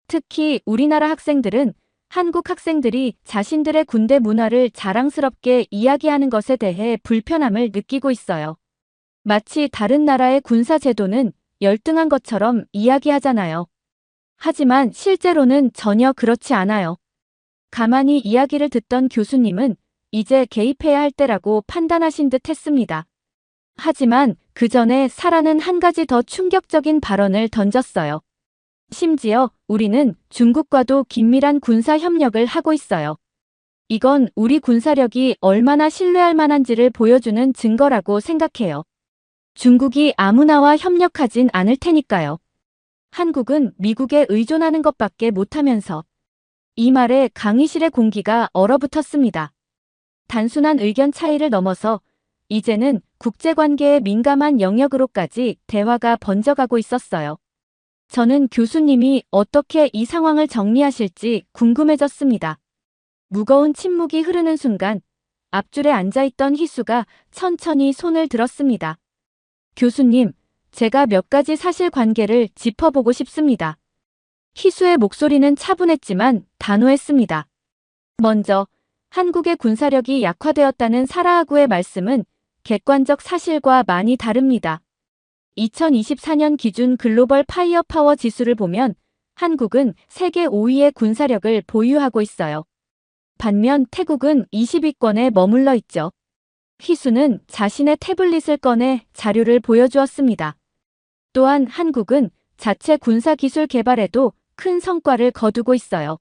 특히 우리나라 학생들은 한국 학생들이 자신들의 군대 문화를 자랑스럽게 이야기하는 것에 대해 불편함을 느끼고 있어요. 마치 다른 나라의 군사 제도는 열등한 것처럼 이야기하잖아요. 하지만 실제로는 전혀 그렇지 않아요. 가만히 이야기를 듣던 교수님은 이제 개입해야 할 때라고 판단하신 듯 했습니다. 하지만 그 전에 사라는 한 가지 더 충격적인 발언을 던졌어요. 심지어 우리는 중국과도 긴밀한 군사 협력을 하고 있어요. 이건 우리 군사력이 얼마나 신뢰할 만한지를 보여주는 증거라고 생각해요. 중국이 아무나와 협력하진 않을 테니까요. 한국은 미국에 의존하는 것밖에 못하면서 이 말에 강의실의 공기가 얼어붙었습니다. 단순한 의견 차이를 넘어서 이제는 국제관계에 민감한 영역으로까지 대화가 번져가고 있었어요. 저는 교수님이 어떻게 이 상황을 정리하실지 궁금해졌습니다. 무거운 침묵이 흐르는 순간 앞줄에 앉아있던 희수가 천천히 손을 들었습니다. 교수님, 제가 몇 가지 사실관계를 짚어보고 싶습니다. 희수의 목소리는 차분했지만 단호했습니다. 먼저 한국의 군사력이 약화되었다는 사라하구의 말씀은 객관적 사실과 많이 다릅니다. 2024년 기준 글로벌 파이어파워 지수를 보면 한국은 세계 5위의 군사력을 보유하고 있어요. 반면 태국은 20위권에 머물러 있죠. 희수는 자신의 태블릿을 꺼내 자료를 보여주었습니다. 또한 한국은 자체 군사기술 개발에도 큰 성과를 거두고 있어요.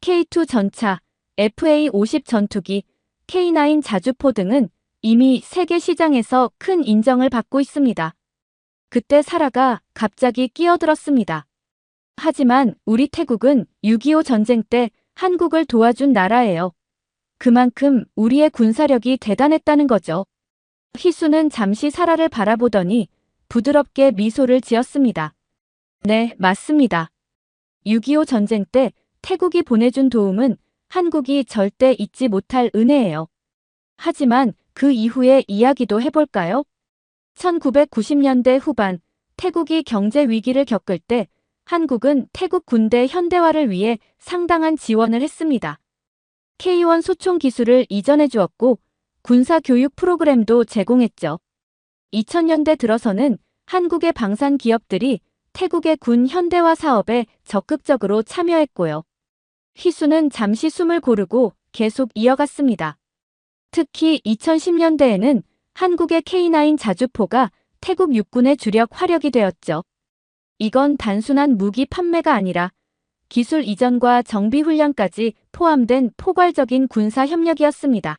K2 전차, FA-50 전투기, K9 자주포 등은 이미 세계 시장에서 큰 인정을 받고 있습니다. 그때 사라가 갑자기 끼어들었습니다. 하지만 우리 태국은 6.25 전쟁 때 한국을 도와준 나라예요. 그만큼 우리의 군사력이 대단했다는 거죠. 희수는 잠시 사라를 바라보더니 부드럽게 미소를 지었습니다. 네, 맞습니다. 6.25 전쟁 때 태국이 보내준 도움은 한국이 절대 잊지 못할 은혜예요. 하지만 그 이후의 이야기도 해볼까요? 1990년대 후반 태국이 경제 위기를 겪을 때 한국은 태국 군대 현대화를 위해 상당한 지원을 했습니다. K1 소총 기술을 이전해 주었고 군사 교육 프로그램도 제공했죠. 2000년대 들어서는 한국의 방산 기업들이 태국의 군 현대화 사업에 적극적으로 참여했고요. 희수는 잠시 숨을 고르고 계속 이어갔습니다. 특히 2010년대에는 한국의 K9 자주포가 태국 육군의 주력 화력이 되었죠. 이건 단순한 무기 판매가 아니라 기술 이전과 정비 훈련까지 포함된 포괄적인 군사 협력이었습니다.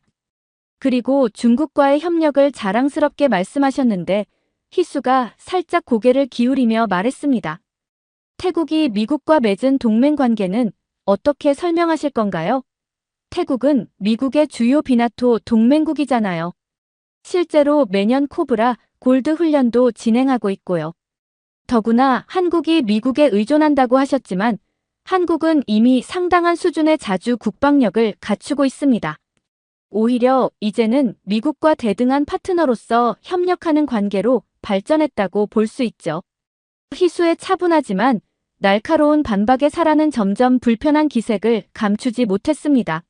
그리고 중국과의 협력을 자랑스럽게 말씀하셨는데 희수가 살짝 고개를 기울이며 말했습니다. 태국이 미국과 맺은 동맹 관계는 어떻게 설명하실 건가요? 태국은 미국의 주요 비나토 동맹국이잖아요. 실제로 매년 코브라, 골드 훈련도 진행하고 있고요. 더구나 한국이 미국에 의존한다고 하셨지만 한국은 이미 상당한 수준의 자주 국방력을 갖추고 있습니다. 오히려 이제는 미국과 대등한 파트너로서 협력하는 관계로 발전했다고 볼 수 있죠. 희수의 차분하지만 날카로운 반박에 사라는 점점 불편한 기색을 감추지 못했습니다.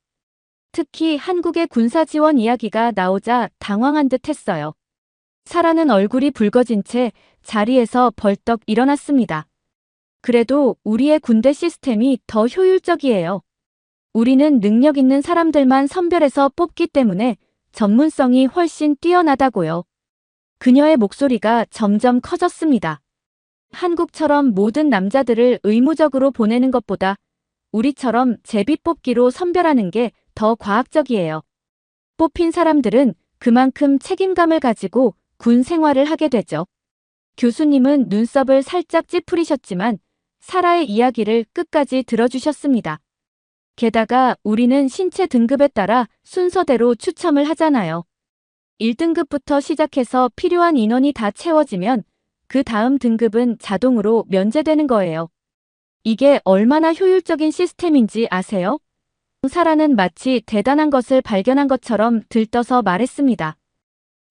특히 한국의 군사 지원 이야기가 나오자 당황한 듯 했어요. 사라는 얼굴이 붉어진 채 자리에서 벌떡 일어났습니다. 그래도 우리의 군대 시스템이 더 효율적이에요. 우리는 능력 있는 사람들만 선별해서 뽑기 때문에 전문성이 훨씬 뛰어나다고요. 그녀의 목소리가 점점 커졌습니다. 한국처럼 모든 남자들을 의무적으로 보내는 것보다 우리처럼 제비 뽑기로 선별하는 게 더 과학적이에요. 뽑힌 사람들은 그만큼 책임감을 가지고 군 생활을 하게 되죠. 교수님은 눈썹을 살짝 찌푸리셨지만 사라의 이야기를 끝까지 들어주셨습니다. 게다가 우리는 신체 등급에 따라 순서대로 추첨을 하잖아요. 1등급부터 시작해서 필요한 인원이 다 채워지면 그 다음 등급은 자동으로 면제되는 거예요. 이게 얼마나 효율적인 시스템인지 아세요? 사라는 마치 대단한 것을 발견한 것처럼 들떠서 말했습니다.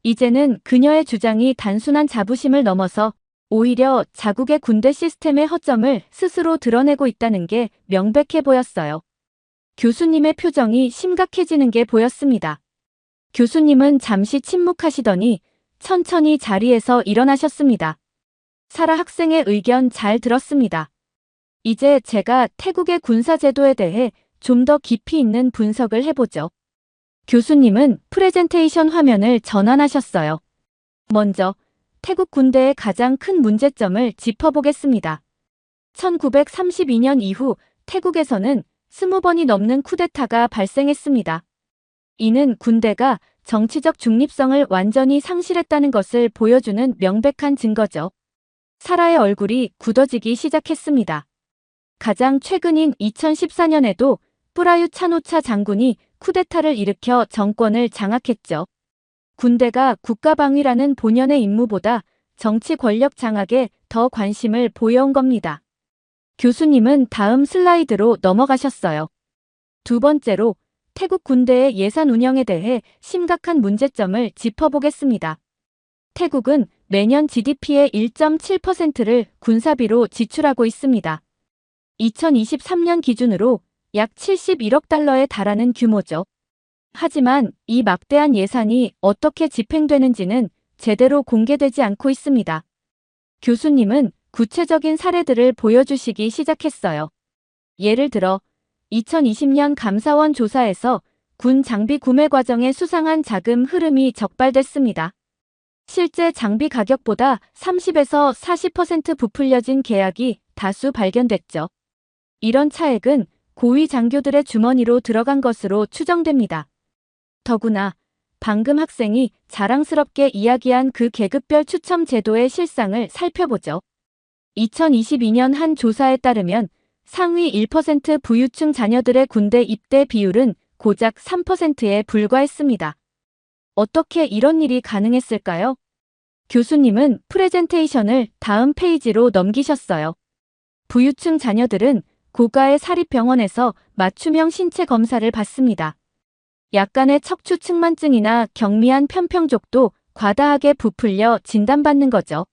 이제는 그녀의 주장이 단순한 자부심을 넘어서 오히려 자국의 군대 시스템의 허점을 스스로 드러내고 있다는 게 명백해 보였어요. 교수님의 표정이 심각해지는 게 보였습니다. 교수님은 잠시 침묵하시더니 천천히 자리에서 일어나셨습니다. 사라 학생의 의견 잘 들었습니다. 이제 제가 태국의 군사제도에 대해 좀 더 깊이 있는 분석을 해보죠. 교수님은 프레젠테이션 화면을 전환하셨어요. 먼저 태국 군대의 가장 큰 문제점을 짚어보겠습니다. 1932년 이후 태국에서는 20번이 넘는 쿠데타가 발생했습니다. 이는 군대가 정치적 중립성을 완전히 상실했다는 것을 보여주는 명백한 증거죠. 사라의 얼굴이 굳어지기 시작했습니다. 가장 최근인 2014년에도 프라유 차노차 장군이 쿠데타를 일으켜 정권을 장악했죠. 군대가 국가방위라는 본연의 임무보다 정치 권력 장악에 더 관심을 보여온 겁니다. 교수님은 다음 슬라이드로 넘어가셨어요. 두 번째로 태국 군대의 예산 운영에 대해 심각한 문제점을 짚어보겠습니다. 태국은 매년 GDP의 1.7%를 군사비로 지출하고 있습니다. 2023년 기준으로 약 71억 달러에 달하는 규모죠. 하지만 이 막대한 예산이 어떻게 집행되는지는 제대로 공개되지 않고 있습니다. 교수님은 구체적인 사례들을 보여주시기 시작했어요. 예를 들어 2020년 감사원 조사에서 군 장비 구매 과정에 수상한 자금 흐름이 적발됐습니다. 실제 장비 가격보다 30에서 40% 부풀려진 계약이 다수 발견됐죠. 이런 차액은 고위 장교들의 주머니로 들어간 것으로 추정됩니다. 더구나 방금 학생이 자랑스럽게 이야기한 그 계급별 추첨 제도의 실상을 살펴보죠. 2022년 한 조사에 따르면 상위 1% 부유층 자녀들의 군대 입대 비율은 고작 3%에 불과했습니다. 어떻게 이런 일이 가능했을까요? 교수님은 프레젠테이션을 다음 페이지로 넘기셨어요. 부유층 자녀들은 고가의 사립병원에서 맞춤형 신체 검사를 받습니다. 약간의 척추 측만증이나 경미한 편평족도 과다하게 부풀려 진단받는 거죠.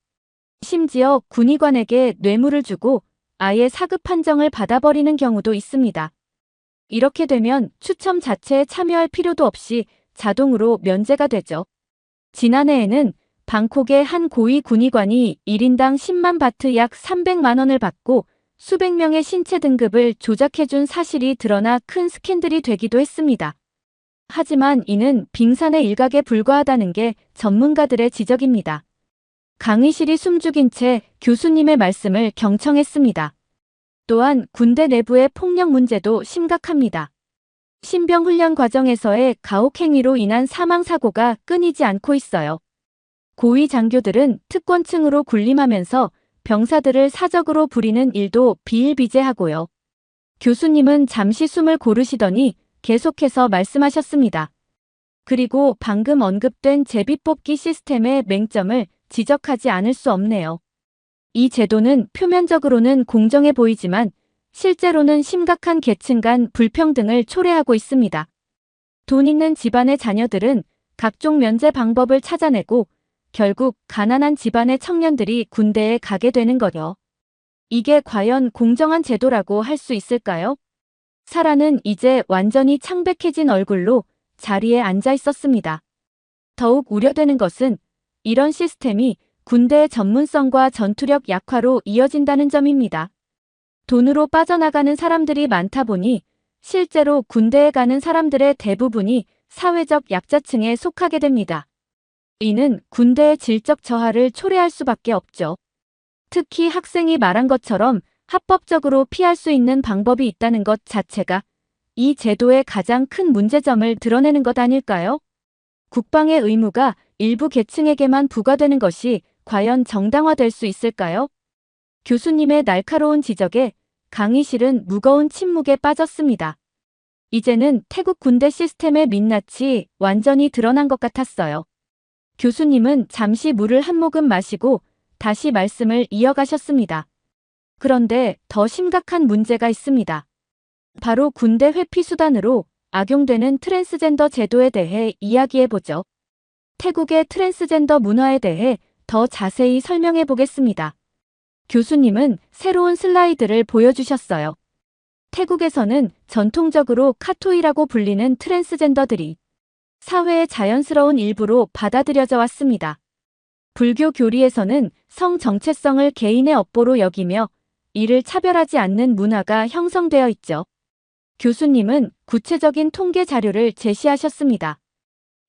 심지어 군의관에게 뇌물을 주고 아예 사급 판정을 받아버리는 경우도 있습니다. 이렇게 되면 추첨 자체에 참여할 필요도 없이 자동으로 면제가 되죠. 지난해에는 방콕의 한 고위 군의관이 1인당 10만 바트 약 300만 원을 받고 수백 명의 신체 등급을 조작해준 사실이 드러나 큰 스캔들이 되기도 했습니다. 하지만 이는 빙산의 일각에 불과하다는 게 전문가들의 지적입니다. 강의실이 숨죽인 채 교수님의 말씀을 경청했습니다. 또한 군대 내부의 폭력 문제도 심각합니다. 신병 훈련 과정에서의 가혹행위로 인한 사망사고가 끊이지 않고 있어요. 고위 장교들은 특권층으로 군림하면서 병사들을 사적으로 부리는 일도 비일비재하고요. 교수님은 잠시 숨을 고르시더니 계속해서 말씀하셨습니다. 그리고 방금 언급된 제비뽑기 시스템의 맹점을 지적하지 않을 수 없네요. 이 제도는 표면적으로는 공정해 보이지만 실제로는 심각한 계층 간 불평등을 초래하고 있습니다. 돈 있는 집안의 자녀들은 각종 면제 방법을 찾아내고 결국 가난한 집안의 청년들이 군대에 가게 되는 거요. 이게 과연 공정한 제도라고 할 수 있을까요? 사라는 이제 완전히 창백해진 얼굴로 자리에 앉아 있었습니다. 더욱 우려되는 것은 이런 시스템이 군대의 전문성과 전투력 약화로 이어진다는 점입니다. 돈으로 빠져나가는 사람들이 많다 보니 실제로 군대에 가는 사람들의 대부분이 사회적 약자층에 속하게 됩니다. 이는 군대의 질적 저하를 초래할 수밖에 없죠. 특히 학생이 말한 것처럼 합법적으로 피할 수 있는 방법이 있다는 것 자체가 이 제도의 가장 큰 문제점을 드러내는 것 아닐까요? 국방의 의무가 일부 계층에게만 부과되는 것이 과연 정당화될 수 있을까요? 교수님의 날카로운 지적에 강의실은 무거운 침묵에 빠졌습니다. 이제는 태국 군대 시스템의 민낯이 완전히 드러난 것 같았어요. 교수님은 잠시 물을 한 모금 마시고 다시 말씀을 이어가셨습니다. 그런데 더 심각한 문제가 있습니다. 바로 군대 회피 수단으로 악용되는 트랜스젠더 제도에 대해 이야기해보죠. 태국의 트랜스젠더 문화에 대해 더 자세히 설명해 보겠습니다. 교수님은 새로운 슬라이드를 보여주셨어요. 태국에서는 전통적으로 카토이라고 불리는 트랜스젠더들이 사회의 자연스러운 일부로 받아들여져 왔습니다. 불교 교리에서는 성 정체성을 개인의 업보로 여기며 이를 차별하지 않는 문화가 형성되어 있죠. 교수님은 구체적인 통계 자료를 제시하셨습니다.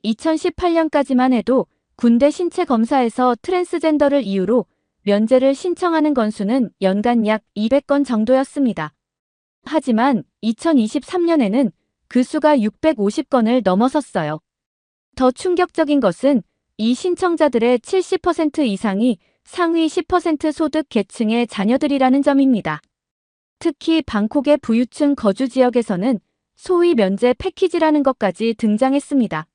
2018년까지만 해도 군대 신체 검사에서 트랜스젠더를 이유로 면제를 신청하는 건수는 연간 약 200건 정도였습니다. 하지만 2023년에는 그 수가 650건을 넘어섰어요. 더 충격적인 것은 이 신청자들의 70% 이상이 상위 10% 소득 계층의 자녀들이라는 점입니다. 특히 방콕의 부유층 거주 지역에서는 소위 면제 패키지라는 것까지 등장했습니다.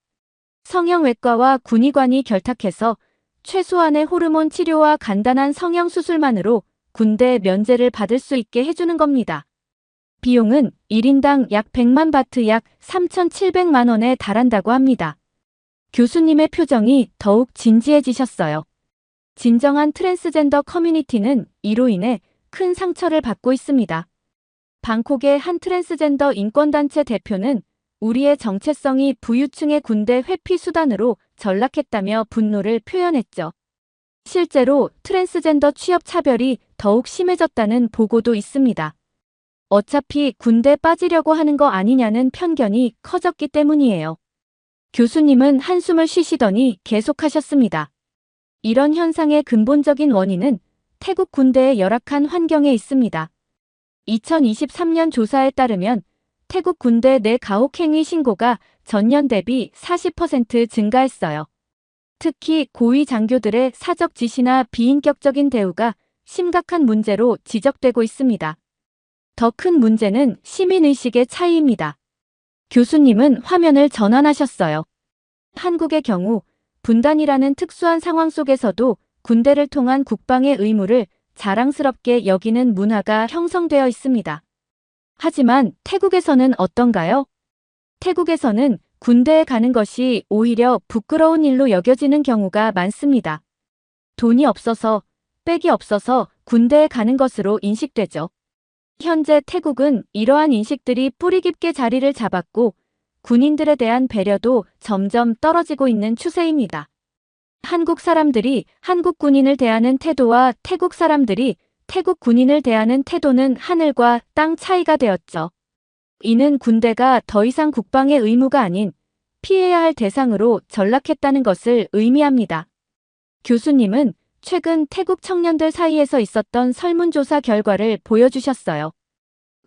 성형외과와 군의관이 결탁해서 최소한의 호르몬 치료와 간단한 성형 수술만으로 군대 면제를 받을 수 있게 해주는 겁니다. 비용은 1인당 약 100만 바트 약 3,700만 원에 달한다고 합니다. 교수님의 표정이 더욱 진지해지셨어요. 진정한 트랜스젠더 커뮤니티는 이로 인해 큰 상처를 받고 있습니다. 방콕의 한 트랜스젠더 인권단체 대표는 우리의 정체성이 부유층의 군대 회피 수단으로 전락했다며 분노를 표현했죠. 실제로 트랜스젠더 취업 차별이 더욱 심해졌다는 보고도 있습니다. 어차피 군대 빠지려고 하는 거 아니냐는 편견이 커졌기 때문이에요. 교수님은 한숨을 쉬시더니 계속하셨습니다. 이런 현상의 근본적인 원인은 태국 군대의 열악한 환경에 있습니다. 2023년 조사에 따르면 태국 군대 내 가혹행위 신고가 전년 대비 40% 증가했어요. 특히 고위 장교들의 사적 지시나 비인격적인 대우가 심각한 문제로 지적되고 있습니다. 더 큰 문제는 시민의식의 차이입니다. 교수님은 화면을 전환하셨어요. 한국의 경우 분단이라는 특수한 상황 속에서도 군대를 통한 국방의 의무를 자랑스럽게 여기는 문화가 형성되어 있습니다. 하지만 태국에서는 어떤가요? 태국에서는 군대에 가는 것이 오히려 부끄러운 일로 여겨지는 경우가 많습니다. 돈이 없어서, 백이 없어서 군대에 가는 것으로 인식되죠. 현재 태국은 이러한 인식들이 뿌리 깊게 자리를 잡았고 군인들에 대한 배려도 점점 떨어지고 있는 추세입니다. 한국 사람들이 한국 군인을 대하는 태도와 태국 사람들이 태국 군인을 대하는 태도는 하늘과 땅 차이가 되었죠. 이는 군대가 더 이상 국방의 의무가 아닌 피해야 할 대상으로 전락했다는 것을 의미합니다. 교수님은 최근 태국 청년들 사이에서 있었던 설문조사 결과를 보여주셨어요.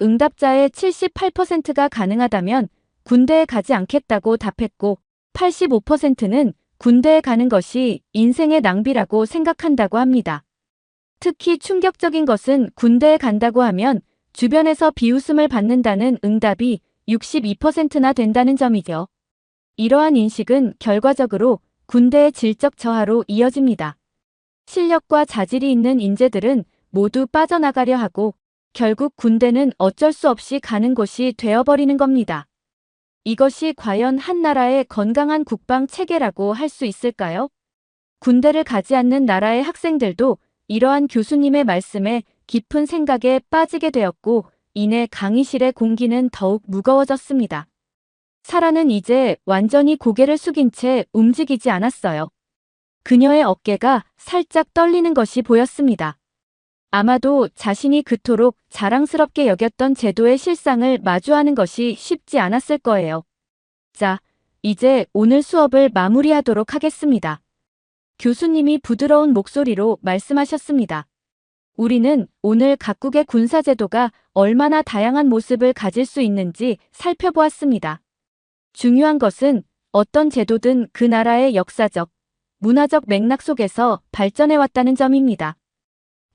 응답자의 78%가 가능하다면 군대에 가지 않겠다고 답했고 85%는 군대에 가는 것이 인생의 낭비라고 생각한다고 합니다. 특히 충격적인 것은 군대에 간다고 하면 주변에서 비웃음을 받는다는 응답이 62%나 된다는 점이죠. 이러한 인식은 결과적으로 군대의 질적 저하로 이어집니다. 실력과 자질이 있는 인재들은 모두 빠져나가려 하고 결국 군대는 어쩔 수 없이 가는 곳이 되어버리는 겁니다. 이것이 과연 한 나라의 건강한 국방 체계라고 할 수 있을까요? 군대를 가지 않는 나라의 학생들도 이러한 교수님의 말씀에 깊은 생각에 빠지게 되었고 이내 강의실의 공기는 더욱 무거워졌습니다. 사라는 이제 완전히 고개를 숙인 채 움직이지 않았어요. 그녀의 어깨가 살짝 떨리는 것이 보였습니다. 아마도 자신이 그토록 자랑스럽게 여겼던 제도의 실상을 마주하는 것이 쉽지 않았을 거예요. 자, 이제 오늘 수업을 마무리하도록 하겠습니다. 교수님이 부드러운 목소리로 말씀하셨습니다. 우리는 오늘 각국의 군사제도가 얼마나 다양한 모습을 가질 수 있는지 살펴보았습니다. 중요한 것은 어떤 제도든 그 나라의 역사적, 문화적 맥락 속에서 발전해왔다는 점입니다.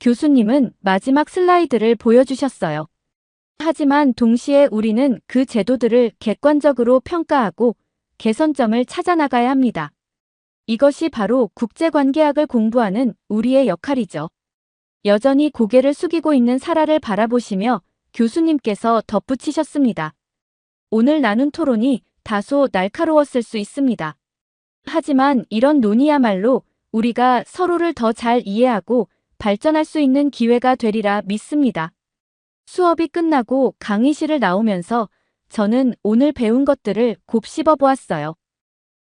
교수님은 마지막 슬라이드를 보여주셨어요. 하지만 동시에 우리는 그 제도들을 객관적으로 평가하고 개선점을 찾아나가야 합니다. 이것이 바로 국제관계학을 공부하는 우리의 역할이죠. 여전히 고개를 숙이고 있는 사라를 바라보시며 교수님께서 덧붙이셨습니다. 오늘 나눈 토론이 다소 날카로웠을 수 있습니다. 하지만 이런 논의야말로 우리가 서로를 더 잘 이해하고 발전할 수 있는 기회가 되리라 믿습니다. 수업이 끝나고 강의실을 나오면서 저는 오늘 배운 것들을 곱씹어 보았어요.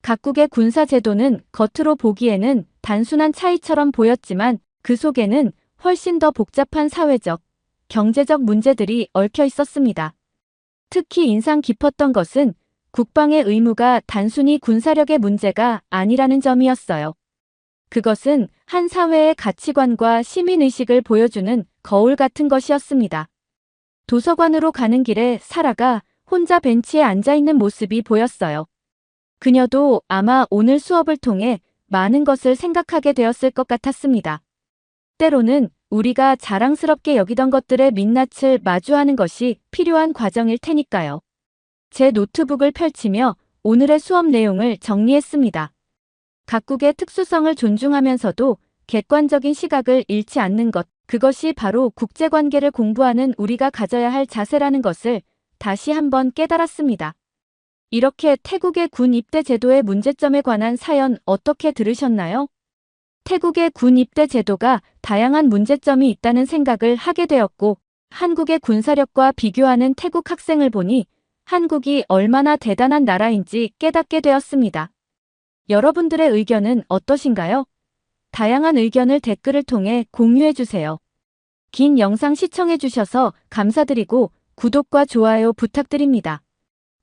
각국의 군사제도는 겉으로 보기에는 단순한 차이처럼 보였지만 그 속에는 훨씬 더 복잡한 사회적, 경제적 문제들이 얽혀 있었습니다. 특히 인상 깊었던 것은 국방의 의무가 단순히 군사력의 문제가 아니라는 점이었어요. 그것은 한 사회의 가치관과 시민의식을 보여주는 거울 같은 것이었습니다. 도서관으로 가는 길에 사라가 혼자 벤치에 앉아있는 모습이 보였어요. 그녀도 아마 오늘 수업을 통해 많은 것을 생각하게 되었을 것 같았습니다. 때로는 우리가 자랑스럽게 여기던 것들의 민낯을 마주하는 것이 필요한 과정일 테니까요. 제 노트북을 펼치며 오늘의 수업 내용을 정리했습니다. 각국의 특수성을 존중하면서도 객관적인 시각을 잃지 않는 것, 그것이 바로 국제관계를 공부하는 우리가 가져야 할 자세라는 것을 다시 한번 깨달았습니다. 이렇게 태국의 군 입대 제도의 문제점에 관한 사연 어떻게 들으셨나요? 태국의 군 입대 제도가 다양한 문제점이 있다는 생각을 하게 되었고 한국의 군사력과 비교하는 태국 학생을 보니 한국이 얼마나 대단한 나라인지 깨닫게 되었습니다. 여러분들의 의견은 어떠신가요? 다양한 의견을 댓글을 통해 공유해주세요. 긴 영상 시청해주셔서 감사드리고 구독과 좋아요 부탁드립니다.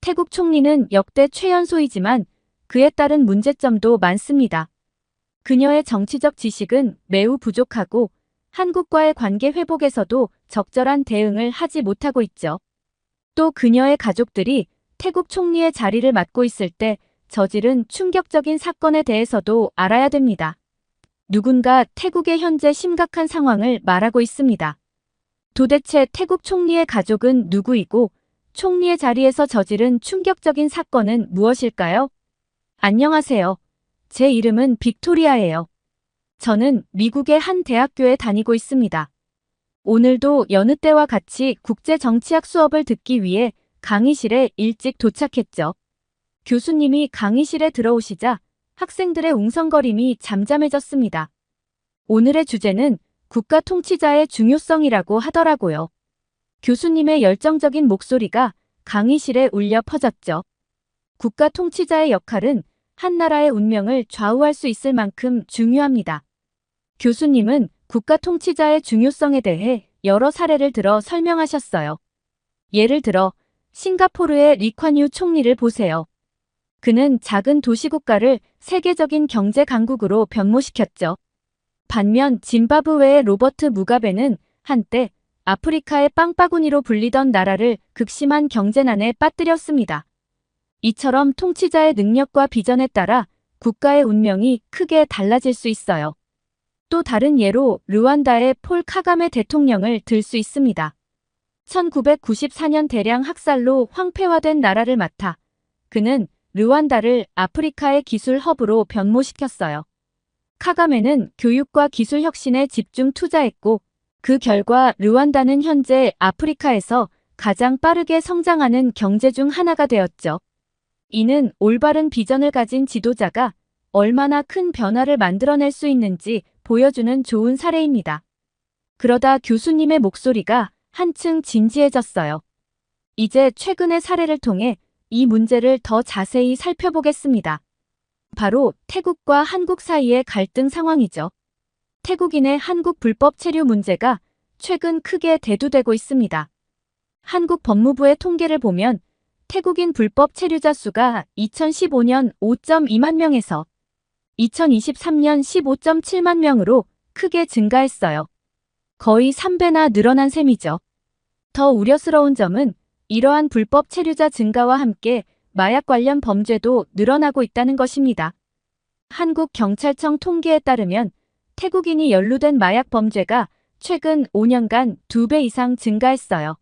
태국 총리는 역대 최연소이지만 그에 따른 문제점도 많습니다. 그녀의 정치적 지식은 매우 부족하고 한국과의 관계 회복에서도 적절한 대응을 하지 못하고 있죠. 또 그녀의 가족들이 태국 총리의 자리를 맡고 있을 때 저지른 충격적인 사건에 대해서도 알아야 됩니다. 누군가 태국의 현재 심각한 상황을 말하고 있습니다. 도대체 태국 총리의 가족은 누구이고 총리의 자리에서 저지른 충격적인 사건은 무엇일까요? 안녕하세요. 제 이름은 빅토리아예요. 저는 미국의 한 대학교에 다니고 있습니다. 오늘도 여느 때와 같이 국제정치학 수업을 듣기 위해 강의실에 일찍 도착했죠. 교수님이 강의실에 들어오시자 학생들의 웅성거림이 잠잠해졌습니다. 오늘의 주제는 국가 통치자의 중요성이라고 하더라고요. 교수님의 열정적인 목소리가 강의실에 울려 퍼졌죠. 국가 통치자의 역할은 한 나라의 운명을 좌우할 수 있을 만큼 중요합니다. 교수님은 국가 통치자의 중요성에 대해 여러 사례를 들어 설명하셨어요. 예를 들어 싱가포르의 리콴유 총리를 보세요. 그는 작은 도시국가를 세계적인 경제 강국으로 변모시켰죠. 반면 짐바브웨의 로버트 무가베는 한때 아프리카의 빵바구니로 불리던 나라를 극심한 경제난에 빠뜨렸습니다. 이처럼 통치자의 능력과 비전에 따라 국가의 운명이 크게 달라질 수 있어요. 또 다른 예로 르완다의 폴 카가메 대통령을 들 수 있습니다. 1994년 대량 학살로 황폐화된 나라를 맡아 그는 르완다를 아프리카의 기술 허브로 변모시켰어요. 카가메는 교육과 기술 혁신에 집중 투자했고 그 결과 르완다는 현재 아프리카에서 가장 빠르게 성장하는 경제 중 하나가 되었죠. 이는 올바른 비전을 가진 지도자가 얼마나 큰 변화를 만들어낼 수 있는지 보여주는 좋은 사례입니다. 그러다 교수님의 목소리가 한층 진지해졌어요. 이제 최근의 사례를 통해 이 문제를 더 자세히 살펴보겠습니다. 바로 태국과 한국 사이의 갈등 상황이죠. 태국인의 한국 불법 체류 문제가 최근 크게 대두되고 있습니다. 한국 법무부의 통계를 보면 태국인 불법 체류자 수가 2015년 5.2만 명에서 2023년 15.7만 명으로 크게 증가했어요. 거의 3배나 늘어난 셈이죠. 더 우려스러운 점은 이러한 불법 체류자 증가와 함께 마약 관련 범죄도 늘어나고 있다는 것입니다. 한국 경찰청 통계에 따르면 태국인이 연루된 마약 범죄가 최근 5년간 2배 이상 증가했어요.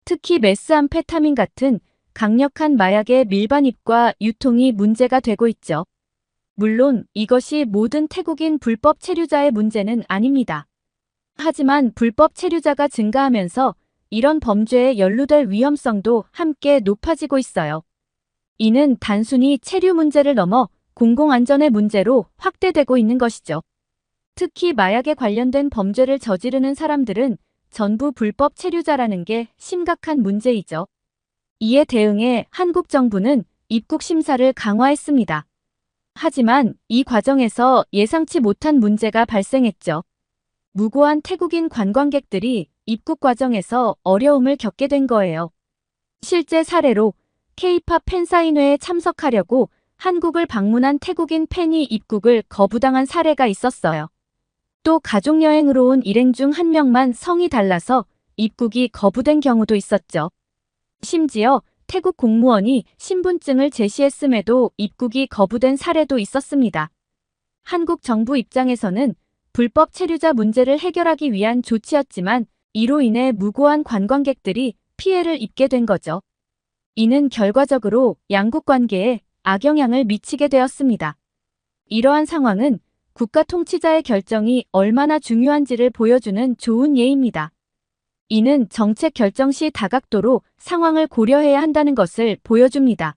특히 메스암페타민 같은 강력한 마약의 밀반입과 유통이 문제가 되고 있죠. 물론 이것이 모든 태국인 불법 체류자의 문제는 아닙니다. 하지만 불법 체류자가 증가하면서 이런 범죄에 연루될 위험성도 함께 높아지고 있어요. 이는 단순히 체류 문제를 넘어 공공안전의 문제로 확대되고 있는 것이죠. 특히 마약에 관련된 범죄를 저지르는 사람들은 전부 불법 체류자라는 게 심각한 문제이죠. 이에 대응해 한국 정부는 입국 심사를 강화했습니다. 하지만 이 과정에서 예상치 못한 문제가 발생했죠. 무고한 태국인 관광객들이 입국 과정에서 어려움을 겪게 된 거예요. 실제 사례로 K-팝 팬사인회에 참석하려고 한국을 방문한 태국인 팬이 입국을 거부당한 사례가 있었어요. 또 가족여행으로 온 일행 중 한 명만 성이 달라서 입국이 거부된 경우도 있었죠. 심지어 태국 공무원이 신분증을 제시했음에도 입국이 거부된 사례도 있었습니다. 한국 정부 입장에서는 불법 체류자 문제를 해결하기 위한 조치였지만 이로 인해 무고한 관광객들이 피해를 입게 된 거죠. 이는 결과적으로 양국 관계에 악영향을 미치게 되었습니다. 이러한 상황은 국가 통치자의 결정이 얼마나 중요한지를 보여주는 좋은 예입니다. 이는 정책 결정 시 다각도로 상황을 고려해야 한다는 것을 보여줍니다.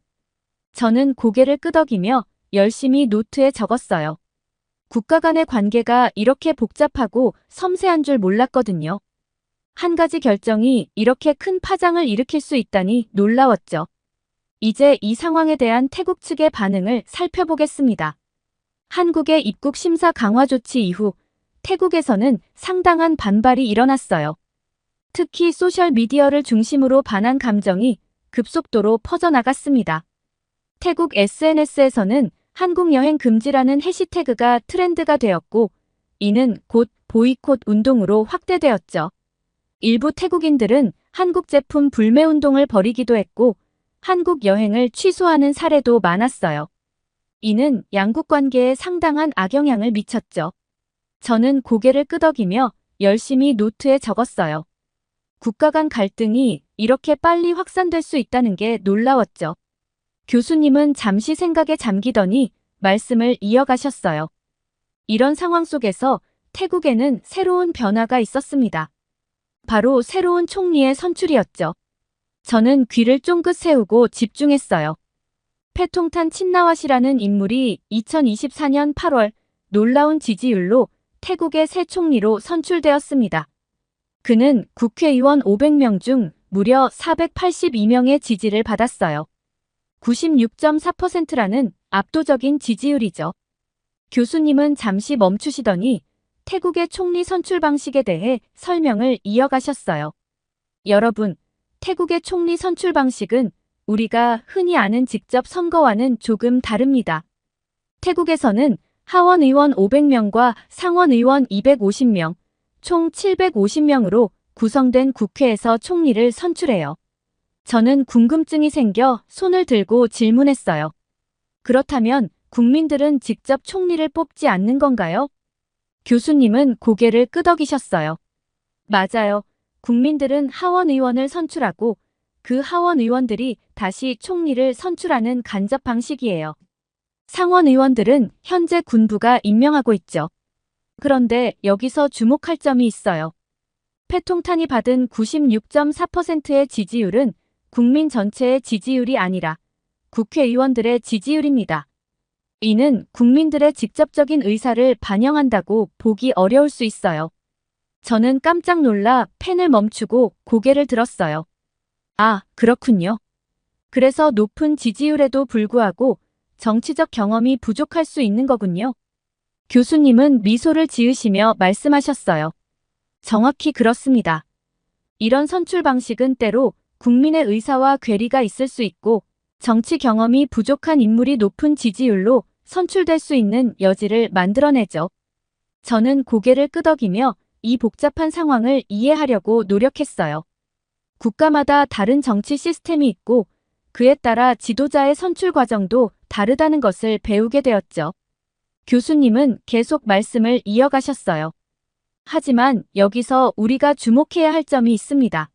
저는 고개를 끄덕이며 열심히 노트에 적었어요. 국가 간의 관계가 이렇게 복잡하고 섬세한 줄 몰랐거든요. 한 가지 결정이 이렇게 큰 파장을 일으킬 수 있다니 놀라웠죠. 이제 이 상황에 대한 태국 측의 반응을 살펴보겠습니다. 한국의 입국 심사 강화 조치 이후 태국에서는 상당한 반발이 일어났어요. 특히 소셜미디어를 중심으로 반한 감정이 급속도로 퍼져나갔습니다. 태국 SNS에서는 한국 여행 금지라는 해시태그가 트렌드가 되었고, 이는 곧 보이콧 운동으로 확대되었죠. 일부 태국인들은 한국 제품 불매 운동을 벌이기도 했고, 한국 여행을 취소하는 사례도 많았어요. 이는 양국 관계에 상당한 악영향을 미쳤죠. 저는 고개를 끄덕이며 열심히 노트에 적었어요. 국가 간 갈등이 이렇게 빨리 확산될 수 있다는 게 놀라웠죠. 교수님은 잠시 생각에 잠기더니 말씀을 이어가셨어요. 이런 상황 속에서 태국에는 새로운 변화가 있었습니다. 바로 새로운 총리의 선출이었죠. 저는 귀를 쫑긋 세우고 집중했어요. 패통탄 친나왓이라는 인물이 2024년 8월 놀라운 지지율로 태국의 새 총리로 선출되었습니다. 그는 국회의원 500명 중 무려 482명의 지지를 받았어요. 96.4%라는 압도적인 지지율이죠. 교수님은 잠시 멈추시더니 태국의 총리 선출 방식에 대해 설명을 이어가셨어요. 여러분, 태국의 총리 선출 방식은 우리가 흔히 아는 직접 선거와는 조금 다릅니다. 태국에서는 하원 의원 500명과 상원 의원 250명, 총 750명으로 구성된 국회에서 총리를 선출해요. 저는 궁금증이 생겨 손을 들고 질문했어요. 그렇다면 국민들은 직접 총리를 뽑지 않는 건가요? 교수님은 고개를 끄덕이셨어요. 맞아요. 국민들은 하원 의원을 선출하고 그 하원 의원들이 다시 총리를 선출하는 간접 방식이에요. 상원 의원들은 현재 군부가 임명하고 있죠. 그런데 여기서 주목할 점이 있어요. 패통탄이 받은 96.4%의 지지율은 국민 전체의 지지율이 아니라 국회의원들의 지지율입니다. 이는 국민들의 직접적인 의사를 반영한다고 보기 어려울 수 있어요. 저는 깜짝 놀라 펜을 멈추고 고개를 들었어요. 아, 그렇군요. 그래서 높은 지지율에도 불구하고 정치적 경험이 부족할 수 있는 거군요. 교수님은 미소를 지으시며 말씀하셨어요. 정확히 그렇습니다. 이런 선출 방식은 때로 국민의 의사와 괴리가 있을 수 있고 정치 경험이 부족한 인물이 높은 지지율로 선출될 수 있는 여지를 만들어내죠. 저는 고개를 끄덕이며 이 복잡한 상황을 이해하려고 노력했어요. 국가마다 다른 정치 시스템이 있고 그에 따라 지도자의 선출 과정도 다르다는 것을 배우게 되었죠. 교수님은 계속 말씀을 이어가셨어요. 하지만 여기서 우리가 주목해야 할 점이 있습니다.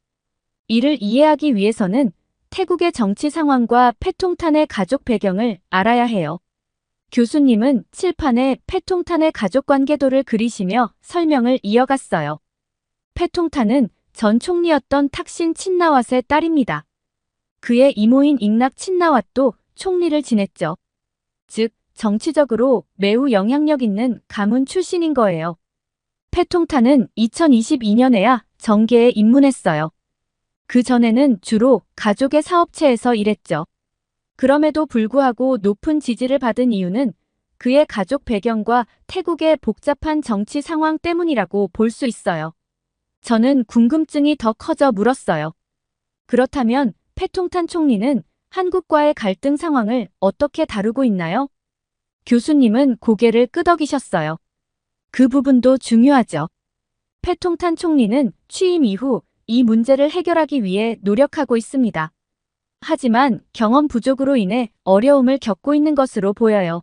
이를 이해하기 위해서는 태국의 정치 상황과 패통탄의 가족 배경을 알아야 해요. 교수님은 칠판에 패통탄의 가족 관계도를 그리시며 설명을 이어갔어요. 패통탄은 전 총리였던 탁신 친나왓의 딸입니다. 그의 이모인 잉낙 친나왓도 총리를 지냈죠. 즉, 정치적으로 매우 영향력 있는 가문 출신인 거예요. 패통탄은 2022년에야 정계에 입문했어요. 그 전에는 주로 가족의 사업체에서 일했죠. 그럼에도 불구하고 높은 지지를 받은 이유는 그의 가족 배경과 태국의 복잡한 정치 상황 때문이라고 볼 수 있어요. 저는 궁금증이 더 커져 물었어요. 그렇다면 패통탄 총리는 한국과의 갈등 상황을 어떻게 다루고 있나요? 교수님은 고개를 끄덕이셨어요. 그 부분도 중요하죠. 패통탄 총리는 취임 이후 이 문제를 해결하기 위해 노력하고 있습니다. 하지만 경험 부족으로 인해 어려움을 겪고 있는 것으로 보여요.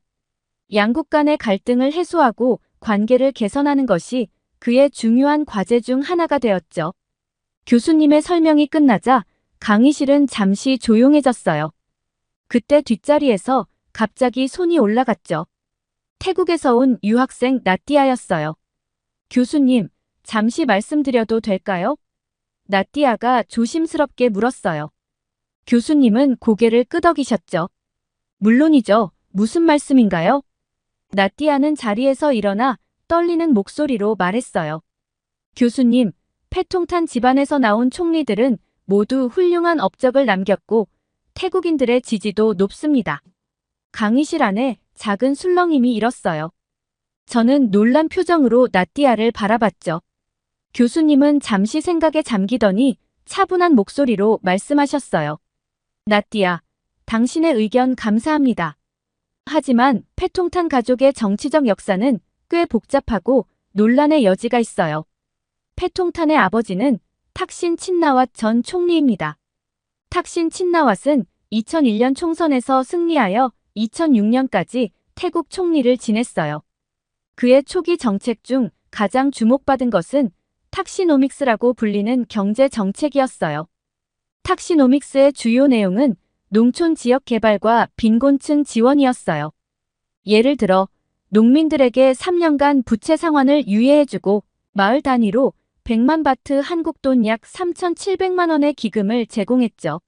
양국 간의 갈등을 해소하고 관계를 개선하는 것이 그의 중요한 과제 중 하나가 되었죠. 교수님의 설명이 끝나자 강의실은 잠시 조용해졌어요. 그때 뒷자리에서 갑자기 손이 올라갔죠. 태국에서 온 유학생 나띠아였어요. 교수님, 잠시 말씀드려도 될까요? 나띠아가 조심스럽게 물었어요. 교수님은 고개를 끄덕이셨죠. 물론이죠. 무슨 말씀인가요? 나띠아는 자리에서 일어나 떨리는 목소리로 말했어요. 교수님, 패통탄 집안에서 나온 총리들은 모두 훌륭한 업적을 남겼고 태국인들의 지지도 높습니다. 강의실 안에 작은 술렁임이 일었어요. 저는 놀란 표정으로 나띠아를 바라봤죠. 교수님은 잠시 생각에 잠기더니 차분한 목소리로 말씀하셨어요. 나띠아, 당신의 의견 감사합니다. 하지만 패통탄 가족의 정치적 역사는 꽤 복잡하고 논란의 여지가 있어요. 패통탄의 아버지는 탁신 친나왓 전 총리입니다. 탁신 친나왓은 2001년 총선에서 승리하여 2006년까지 태국 총리를 지냈어요. 그의 초기 정책 중 가장 주목받은 것은 탁시노믹스라고 불리는 경제 정책이었어요. 탁시노믹스의 주요 내용은 농촌 지역 개발과 빈곤층 지원이었어요. 예를 들어 농민들에게 3년간 부채 상환을 유예해주고 마을 단위로 100만 바트 한국 돈 약 3,700만 원의 기금을 제공했죠.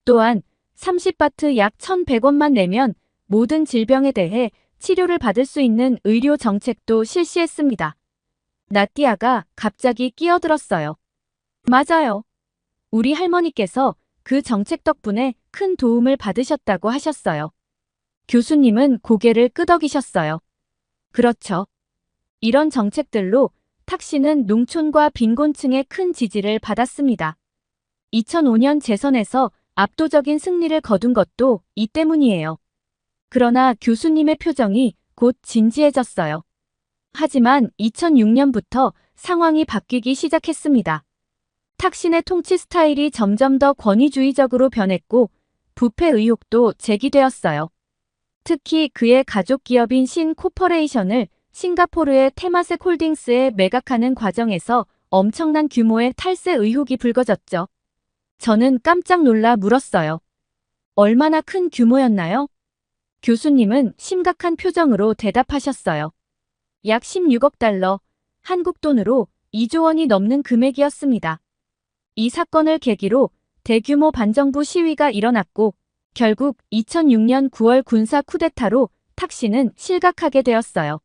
또한 30바트 약 1,100원만 내면 모든 질병에 대해 치료를 받을 수 있는 의료 정책도 실시했습니다. 나띠아가 갑자기 끼어들었어요. 맞아요. 우리 할머니께서 그 정책 덕분에 큰 도움을 받으셨다고 하셨어요. 교수님은 고개를 끄덕이셨어요. 그렇죠. 이런 정책들로 탁신은 농촌과 빈곤층의 큰 지지를 받았습니다. 2005년 재선에서 압도적인 승리를 거둔 것도 이 때문이에요. 그러나 교수님의 표정이 곧 진지해졌어요. 하지만 2006년부터 상황이 바뀌기 시작했습니다. 탁신의 통치 스타일이 점점 더 권위주의적으로 변했고 부패 의혹도 제기되었어요. 특히 그의 가족 기업인 신 코퍼레이션을 싱가포르의 테마섹 홀딩스에 매각하는 과정에서 엄청난 규모의 탈세 의혹이 불거졌죠. 저는 깜짝 놀라 물었어요. 얼마나 큰 규모였나요? 교수님은 심각한 표정으로 대답하셨어요. 약 16억 달러, 한국 돈으로 2조 원이 넘는 금액이었습니다. 이 사건을 계기로 대규모 반정부 시위가 일어났고 결국 2006년 9월 군사 쿠데타로 탁신은 실각하게 되었어요.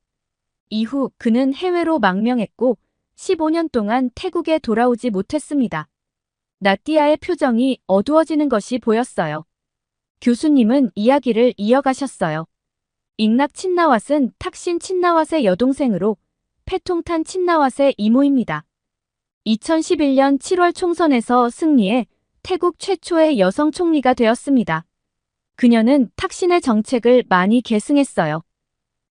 이후 그는 해외로 망명했고 15년 동안 태국에 돌아오지 못했습니다. 나띠아의 표정이 어두워지는 것이 보였어요. 교수님은 이야기를 이어가셨어요. 잉낙 친나왓은 탁신 친나왓의 여동생으로 패통탄 친나왓의 이모입니다. 2011년 7월 총선에서 승리해 태국 최초의 여성 총리가 되었습니다. 그녀는 탁신의 정책을 많이 계승했어요.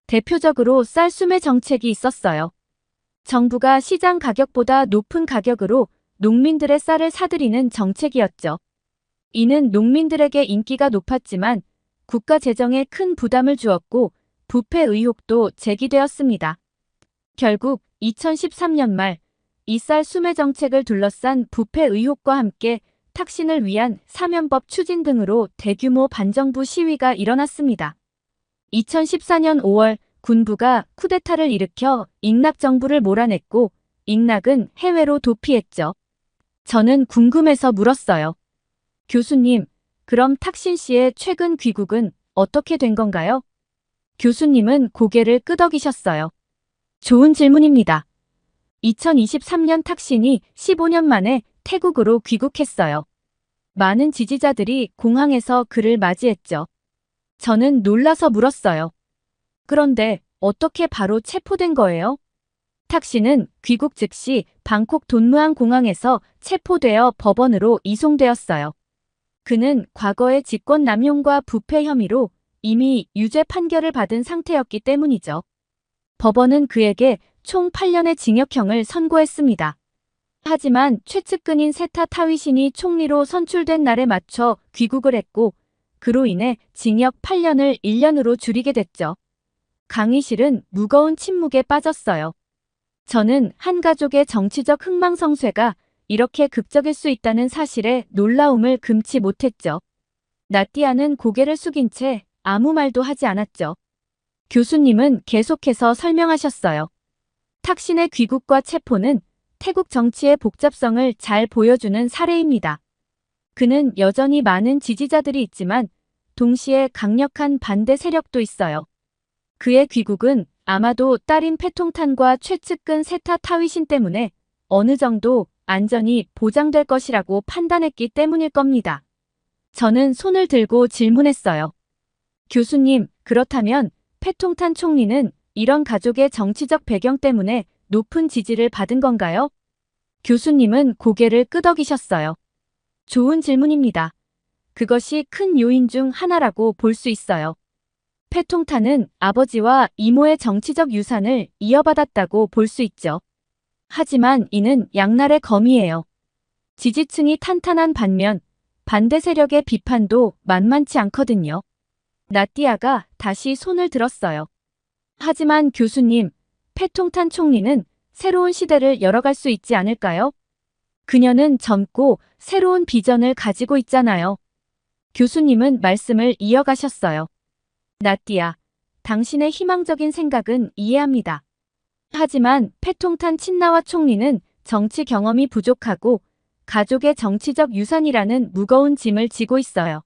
대표적으로 쌀수매 정책이 있었어요. 정부가 시장 가격보다 높은 가격으로 농민들의 쌀을 사들이는 정책이었죠. 이는 농민들에게 인기가 높았지만 국가 재정에 큰 부담을 주었고 부패 의혹도 제기되었습니다. 결국 2013년 말 이 쌀 수매 정책을 둘러싼 부패 의혹과 함께 탁신을 위한 사면법 추진 등으로 대규모 반정부 시위가 일어났습니다. 2014년 5월 군부가 쿠데타를 일으켜 잉낙 정부를 몰아냈고 잉낙은 해외로 도피했죠. 저는 궁금해서 물었어요. 교수님, 그럼 탁신 씨의 최근 귀국은 어떻게 된 건가요? 교수님은 고개를 끄덕이셨어요. 좋은 질문입니다. 2023년 탁신이 15년 만에 태국으로 귀국했어요. 많은 지지자들이 공항에서 그를 맞이했죠. 저는 놀라서 물었어요. 그런데 어떻게 바로 체포된 거예요? 탁신은 귀국 즉시 방콕 돈무안 공항에서 체포되어 법원으로 이송되었어요. 그는 과거의 직권 남용과 부패 혐의로 이미 유죄 판결을 받은 상태였기 때문이죠. 법원은 그에게 총 8년의 징역형을 선고했습니다. 하지만 최측근인 세타 타위신이 총리로 선출된 날에 맞춰 귀국을 했고 그로 인해 징역 8년을 1년으로 줄이게 됐죠. 강의실은 무거운 침묵에 빠졌어요. 저는 한 가족의 정치적 흥망성쇠가 이렇게 극적일 수 있다는 사실에 놀라움을 금치 못했죠. 나띠아는 고개를 숙인 채 아무 말도 하지 않았죠. 교수님은 계속해서 설명하셨어요. 탁신의 귀국과 체포는 태국 정치의 복잡성을 잘 보여주는 사례입니다. 그는 여전히 많은 지지자들이 있지만 동시에 강력한 반대 세력도 있어요. 그의 귀국은 아마도 딸인 패통탄과 최측근 세타 타위신 때문에 어느 정도 안전이 보장될 것이라고 판단했기 때문일 겁니다. 저는 손을 들고 질문했어요. 교수님, 그렇다면 패통탄 총리는 이런 가족의 정치적 배경 때문에 높은 지지를 받은 건가요? 교수님은 고개를 끄덕이셨어요. 좋은 질문입니다. 그것이 큰 요인 중 하나라고 볼 수 있어요. 패통탄은 아버지와 이모의 정치적 유산을 이어받았다고 볼 수 있죠. 하지만 이는 양날의 검이에요. 지지층이 탄탄한 반면 반대 세력의 비판도 만만치 않거든요. 나띠아가 다시 손을 들었어요. 하지만 교수님, 패통탄 총리는 새로운 시대를 열어갈 수 있지 않을까요? 그녀는 젊고 새로운 비전을 가지고 있잖아요. 교수님은 말씀을 이어가셨어요. 나띠아, 당신의 희망적인 생각은 이해합니다. 하지만 패통탄 친나와 총리는 정치 경험이 부족하고 가족의 정치적 유산이라는 무거운 짐을 지고 있어요.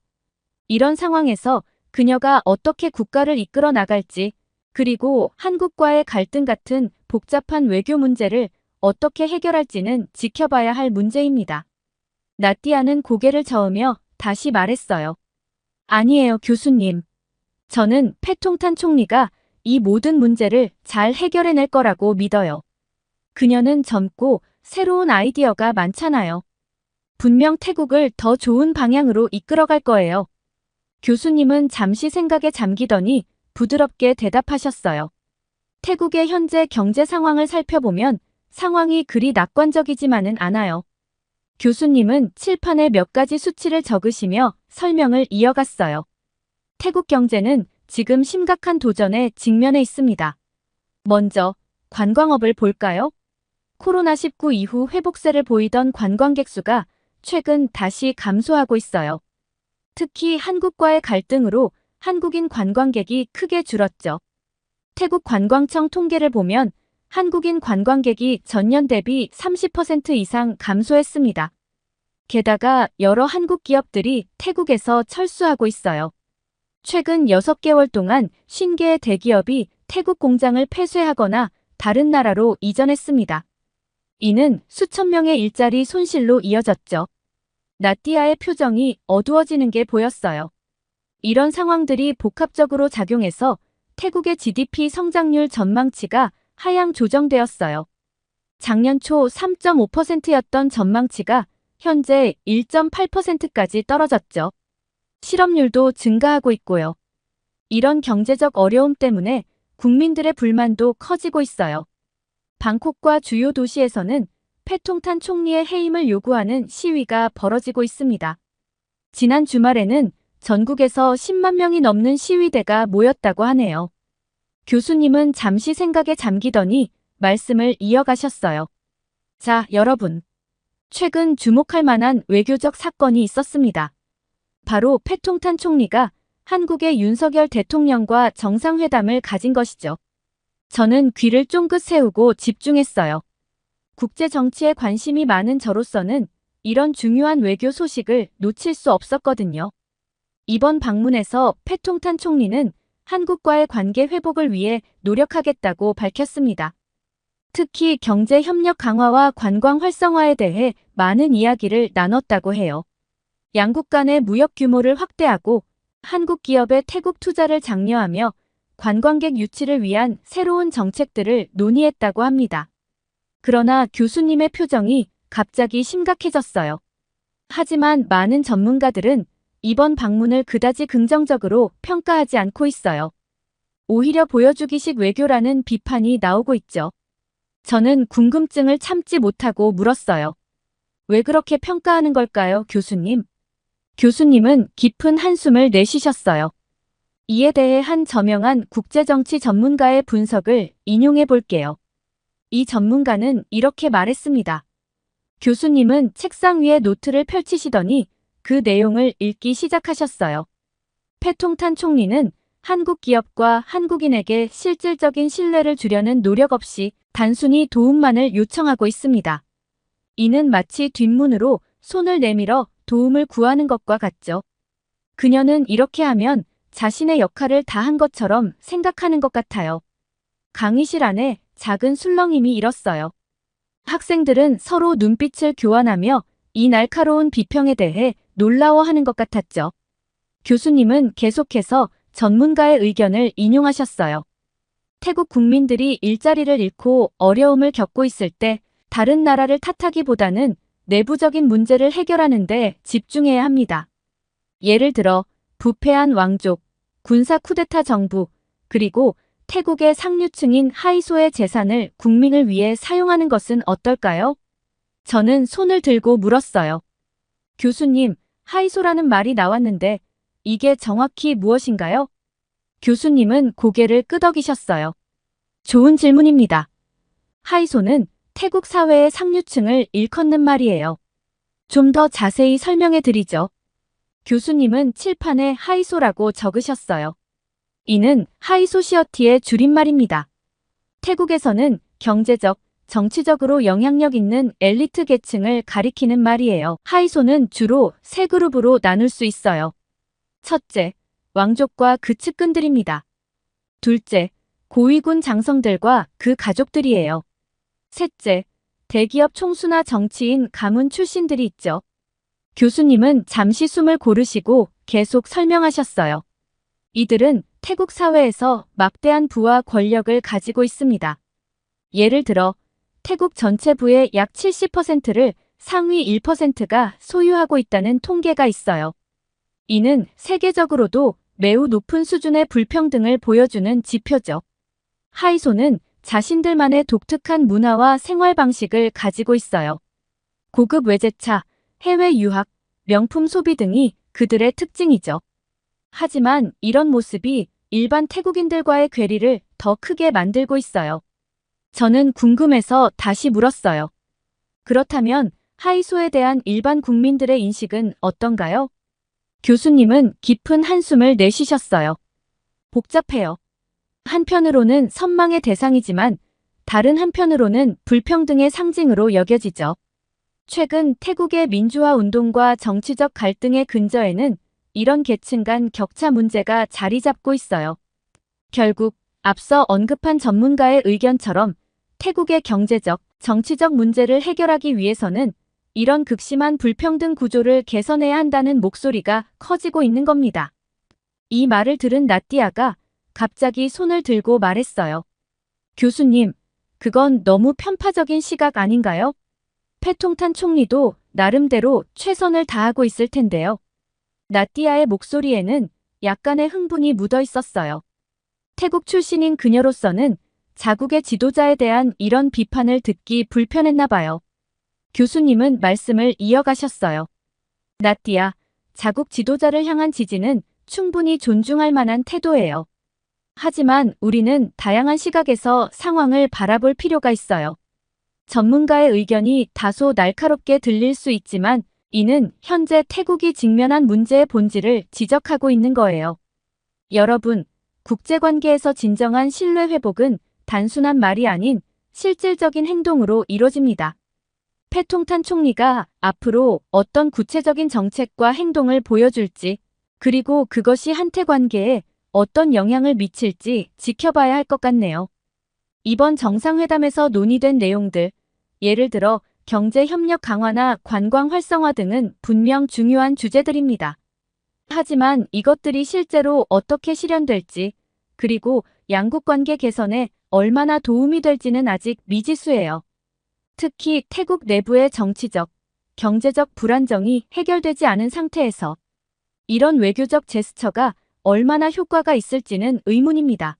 이런 상황에서 그녀가 어떻게 국가를 이끌어 나갈지, 그리고 한국과의 갈등 같은 복잡한 외교 문제를 어떻게 해결할지는 지켜봐야 할 문제입니다. 나띠아는 고개를 저으며 다시 말했어요. 아니에요, 교수님. 저는 패통탄 총리가 이 모든 문제를 잘 해결해낼 거라고 믿어요. 그녀는 젊고 새로운 아이디어가 많잖아요. 분명 태국을 더 좋은 방향으로 이끌어갈 거예요. 교수님은 잠시 생각에 잠기더니 부드럽게 대답하셨어요. 태국의 현재 경제 상황을 살펴보면 상황이 그리 낙관적이지만은 않아요. 교수님은 칠판에 몇 가지 수치를 적으시며 설명을 이어갔어요. 태국 경제는 지금 심각한 도전에 직면해 있습니다. 먼저 관광업을 볼까요? 코로나19 이후 회복세를 보이던 관광객 수가 최근 다시 감소하고 있어요. 특히 한국과의 갈등으로 한국인 관광객이 크게 줄었죠. 태국 관광청 통계를 보면 한국인 관광객이 전년 대비 30% 이상 감소했습니다. 게다가 여러 한국 기업들이 태국에서 철수하고 있어요. 최근 6개월 동안 50개의 대기업이 태국 공장을 폐쇄하거나 다른 나라로 이전했습니다. 이는 수천 명의 일자리 손실로 이어졌죠. 나띠아의 표정이 어두워지는 게 보였어요. 이런 상황들이 복합적으로 작용해서 태국의 GDP 성장률 전망치가 하향 조정되었어요. 작년 초 3.5%였던 전망치가 현재 1.8%까지 떨어졌죠. 실업률도 증가하고 있고요. 이런 경제적 어려움 때문에 국민들의 불만도 커지고 있어요. 방콕과 주요 도시에서는 패통탄 총리의 해임을 요구하는 시위가 벌어지고 있습니다. 지난 주말에는 전국에서 10만 명이 넘는 시위대가 모였다고 하네요. 교수님은 잠시 생각에 잠기더니 말씀을 이어가셨어요. 자, 여러분. 최근 주목할 만한 외교적 사건이 있었습니다. 바로 패통탄 총리가 한국의 윤석열 대통령과 정상회담을 가진 것이죠. 저는 귀를 쫑긋 세우고 집중했어요. 국제 정치에 관심이 많은 저로서는 이런 중요한 외교 소식을 놓칠 수 없었거든요. 이번 방문에서 패통탄 총리는 한국과의 관계 회복을 위해 노력하겠다고 밝혔습니다. 특히 경제 협력 강화와 관광 활성화에 대해 많은 이야기를 나눴다고 해요. 양국 간의 무역 규모를 확대하고 한국 기업의 태국 투자를 장려하며 관광객 유치를 위한 새로운 정책들을 논의했다고 합니다. 그러나 교수님의 표정이 갑자기 심각해졌어요. 하지만 많은 전문가들은 이번 방문을 그다지 긍정적으로 평가하지 않고 있어요. 오히려 보여주기식 외교라는 비판이 나오고 있죠. 저는 궁금증을 참지 못하고 물었어요. 왜 그렇게 평가하는 걸까요, 교수님? 교수님은 깊은 한숨을 내쉬셨어요. 이에 대해 한 저명한 국제정치 전문가의 분석을 인용해 볼게요. 이 전문가는 이렇게 말했습니다. 교수님은 책상 위에 노트를 펼치시더니 그 내용을 읽기 시작하셨어요. 패통탄 총리는 한국 기업과 한국인에게 실질적인 신뢰를 주려는 노력 없이 단순히 도움만을 요청하고 있습니다. 이는 마치 뒷문으로 손을 내밀어 도움을 구하는 것과 같죠. 그녀는 이렇게 하면 자신의 역할을 다한 것처럼 생각하는 것 같아요. 강의실 안에 작은 술렁임이 일었어요. 학생들은 서로 눈빛을 교환하며 이 날카로운 비평에 대해 놀라워하는 것 같았죠. 교수님은 계속해서 전문가의 의견을 인용하셨어요. 태국 국민들이 일자리를 잃고 어려움을 겪고 있을 때 다른 나라를 탓하기보다는 내부적인 문제를 해결하는 데 집중해야 합니다. 예를 들어 부패한 왕족, 군사 쿠데타 정부, 그리고 태국의 상류층인 하이소의 재산을 국민을 위해 사용하는 것은 어떨까요? 저는 손을 들고 물었어요. 교수님, 하이소라는 말이 나왔는데 이게 정확히 무엇인가요? 교수님은 고개를 끄덕이셨어요. 좋은 질문입니다. 하이소는 태국 사회의 상류층을 일컫는 말이에요. 좀 더 자세히 설명해 드리죠. 교수님은 칠판에 하이소라고 적으셨어요. 이는 하이소시어티의 줄임말입니다. 태국에서는 경제적, 정치적으로 영향력 있는 엘리트 계층을 가리키는 말이에요. 하이소는 주로 세 그룹으로 나눌 수 있어요. 첫째, 왕족과 그 측근들입니다. 둘째, 고위군 장성들과 그 가족들이에요. 셋째, 대기업 총수나 정치인, 가문 출신들이 있죠. 교수님은 잠시 숨을 고르시고 계속 설명하셨어요. 이들은 태국 사회에서 막대한 부와 권력을 가지고 있습니다. 예를 들어 태국 전체 부의 약 70%를 상위 1%가 소유하고 있다는 통계가 있어요. 이는 세계적으로도 매우 높은 수준의 불평등을 보여주는 지표죠. 하이소는 자신들만의 독특한 문화와 생활 방식을 가지고 있어요. 고급 외제차, 해외 유학, 명품 소비 등이 그들의 특징이죠. 하지만 이런 모습이 일반 태국인들과의 괴리를 더 크게 만들고 있어요. 저는 궁금해서 다시 물었어요. 그렇다면 하이소에 대한 일반 국민들의 인식은 어떤가요? 교수님은 깊은 한숨을 내쉬셨어요. 복잡해요. 한편으로는 선망의 대상이지만 다른 한편으로는 불평등의 상징으로 여겨지죠. 최근 태국의 민주화 운동과 정치적 갈등의 근저에는 이런 계층 간 격차 문제가 자리 잡고 있어요. 결국 앞서 언급한 전문가의 의견처럼 태국의 경제적, 정치적 문제를 해결하기 위해서는 이런 극심한 불평등 구조를 개선해야 한다는 목소리가 커지고 있는 겁니다. 이 말을 들은 나띠아가 갑자기 손을 들고 말했어요. 교수님, 그건 너무 편파적인 시각 아닌가요? 패통탄 총리도 나름대로 최선을 다하고 있을 텐데요. 나띠아의 목소리에는 약간의 흥분이 묻어 있었어요. 태국 출신인 그녀로서는 자국의 지도자에 대한 이런 비판을 듣기 불편했나 봐요. 교수님은 말씀을 이어가셨어요. 나띠아, 자국 지도자를 향한 지지는 충분히 존중할 만한 태도예요. 하지만 우리는 다양한 시각에서 상황을 바라볼 필요가 있어요. 전문가의 의견이 다소 날카롭게 들릴 수 있지만 이는 현재 태국이 직면한 문제의 본질을 지적하고 있는 거예요. 여러분, 국제관계에서 진정한 신뢰 회복은 단순한 말이 아닌 실질적인 행동으로 이뤄집니다. 패통탄 총리가 앞으로 어떤 구체적인 정책과 행동을 보여줄지, 그리고 그것이 한태 관계에 어떤 영향을 미칠지 지켜봐야 할 것 같네요. 이번 정상회담에서 논의된 내용들, 예를 들어 경제 협력 강화나 관광 활성화 등은 분명 중요한 주제들입니다. 하지만 이것들이 실제로 어떻게 실현될지, 그리고 양국 관계 개선에 얼마나 도움이 될지는 아직 미지수예요. 특히 태국 내부의 정치적, 경제적 불안정이 해결되지 않은 상태에서 이런 외교적 제스처가 얼마나 효과가 있을지는 의문입니다.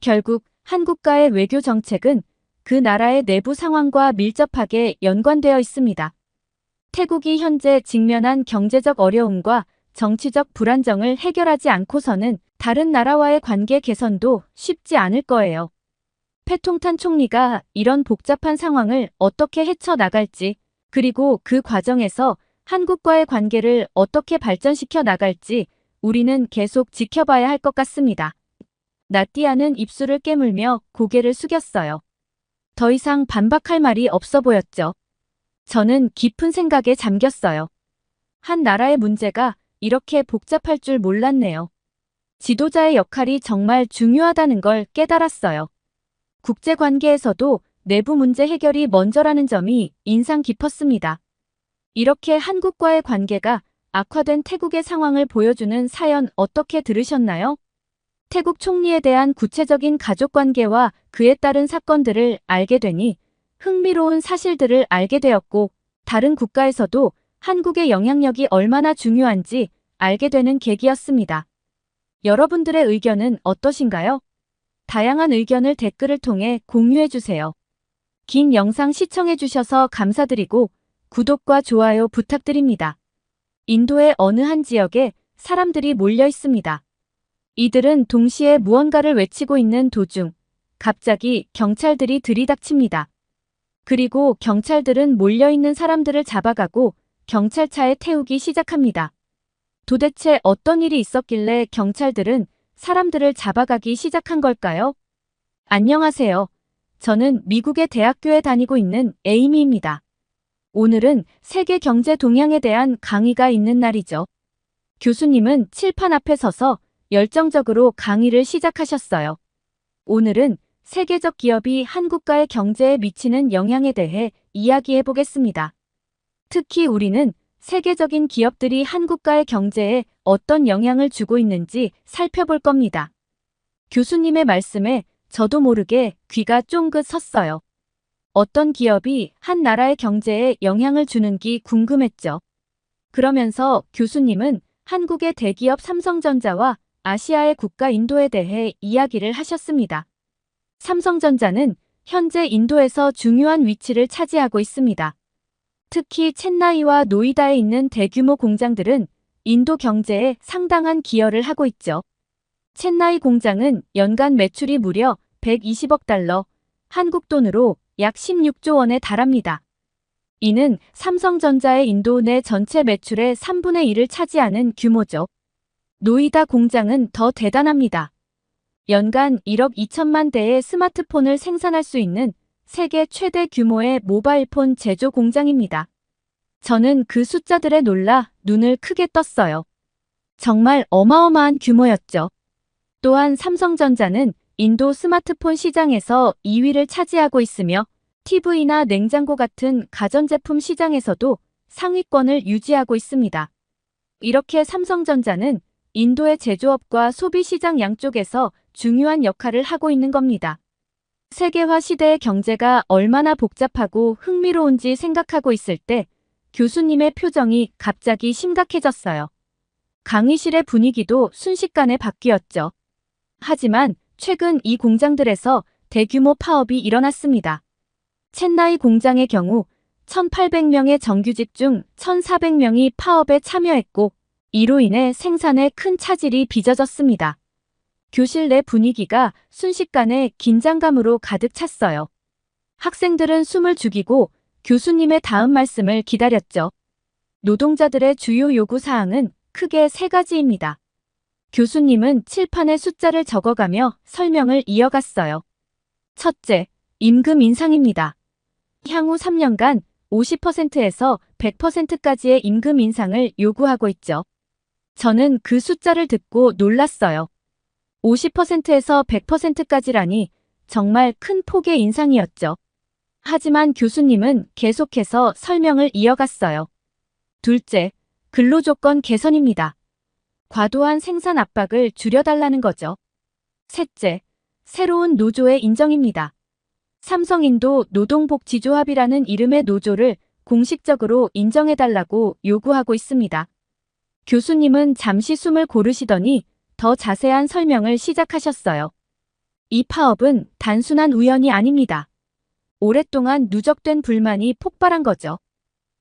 결국 한국과의 외교 정책은 그 나라의 내부 상황과 밀접하게 연관되어 있습니다. 태국이 현재 직면한 경제적 어려움과 정치적 불안정을 해결하지 않고서는 다른 나라와의 관계 개선도 쉽지 않을 거예요. 패통탄 총리가 이런 복잡한 상황을 어떻게 헤쳐나갈지, 그리고 그 과정에서 한국과의 관계를 어떻게 발전시켜 나갈지 우리는 계속 지켜봐야 할 것 같습니다. 나띠아는 입술을 깨물며 고개를 숙였어요. 더 이상 반박할 말이 없어 보였죠. 저는 깊은 생각에 잠겼어요. 한 나라의 문제가 이렇게 복잡할 줄 몰랐네요. 지도자의 역할이 정말 중요하다는 걸 깨달았어요. 국제관계에서도 내부 문제 해결이 먼저라는 점이 인상 깊었습니다. 이렇게 한국과의 관계가 악화된 태국의 상황을 보여주는 사연 어떻게 들으셨나요? 태국 총리에 대한 구체적인 가족관계와 그에 따른 사건들을 알게 되니 흥미로운 사실들을 알게 되었고, 다른 국가에서도 한국의 영향력이 얼마나 중요한지 알게 되는 계기였습니다. 여러분들의 의견은 어떠신가요? 다양한 의견을 댓글을 통해 공유해주세요. 긴 영상 시청해주셔서 감사드리고 구독과 좋아요 부탁드립니다. 인도의 어느 한 지역에 사람들이 몰려 있습니다. 이들은 동시에 무언가를 외치고 있는 도중 갑자기 경찰들이 들이닥칩니다. 그리고 경찰들은 몰려있는 사람들을 잡아가고 경찰차에 태우기 시작합니다. 도대체 어떤 일이 있었길래 경찰들은 사람들을 잡아가기 시작한 걸까요? 안녕하세요. 저는 미국의 대학교에 다니고 있는 에이미입니다. 오늘은 세계 경제 동향에 대한 강의가 있는 날이죠. 교수님은 칠판 앞에 서서 열정적으로 강의를 시작하셨어요. 오늘은 세계적 기업이 한국과의 경제에 미치는 영향에 대해 이야기해 보겠습니다. 특히 우리는 세계적인 기업들이 한국과의 경제에 어떤 영향을 주고 있는지 살펴볼 겁니다. 교수님의 말씀에 저도 모르게 귀가 쫑긋 섰어요. 어떤 기업이 한 나라의 경제에 영향을 주는지 궁금했죠. 그러면서 교수님은 한국의 대기업 삼성전자와 아시아의 국가 인도에 대해 이야기를 하셨습니다. 삼성전자는 현재 인도에서 중요한 위치를 차지하고 있습니다. 특히 첸나이와 노이다에 있는 대규모 공장들은 인도 경제에 상당한 기여를 하고 있죠. 첸나이 공장은 연간 매출이 무려 120억 달러, 한국 돈으로 약 16조 원에 달합니다. 이는 삼성전자의 인도 내 전체 매출의 3분의 1을 차지하는 규모죠. 노이다 공장은 더 대단합니다. 연간 1억 2천만 대의 스마트폰을 생산할 수 있는 세계 최대 규모의 모바일폰 제조 공장입니다. 저는 그 숫자들에 놀라 눈을 크게 떴어요. 정말 어마어마한 규모였죠. 또한 삼성전자는 인도 스마트폰 시장에서 2위를 차지하고 있으며 TV나 냉장고 같은 가전제품 시장에서도 상위권을 유지하고 있습니다. 이렇게 삼성전자는 인도의 제조업과 소비시장 양쪽에서 중요한 역할을 하고 있는 겁니다. 세계화 시대의 경제가 얼마나 복잡하고 흥미로운지 생각하고 있을 때 교수님의 표정이 갑자기 심각해졌어요. 강의실의 분위기도 순식간에 바뀌었죠. 하지만 최근 이 공장들에서 대규모 파업이 일어났습니다. 첸나이 공장의 경우 1,800명의 정규직 중 1,400명이 파업에 참여했고 이로 인해 생산에 큰 차질이 빚어졌습니다. 교실 내 분위기가 순식간에 긴장감으로 가득 찼어요. 학생들은 숨을 죽이고 교수님의 다음 말씀을 기다렸죠. 노동자들의 주요 요구 사항은 크게 세 가지입니다. 교수님은 칠판에 숫자를 적어가며 설명을 이어갔어요. 첫째, 임금 인상입니다. 향후 3년간 50%에서 100%까지의 임금 인상을 요구하고 있죠. 저는 그 숫자를 듣고 놀랐어요. 50%에서 100%까지라니 정말 큰 폭의 인상이었죠. 하지만 교수님은 계속해서 설명을 이어갔어요. 둘째, 근로조건 개선입니다. 과도한 생산 압박을 줄여달라는 거죠. 셋째, 새로운 노조의 인정입니다. 삼성인도 노동복지조합이라는 이름의 노조를 공식적으로 인정해달라고 요구하고 있습니다. 교수님은 잠시 숨을 고르시더니 더 자세한 설명을 시작하셨어요. 이 파업은 단순한 우연이 아닙니다. 오랫동안 누적된 불만이 폭발한 거죠.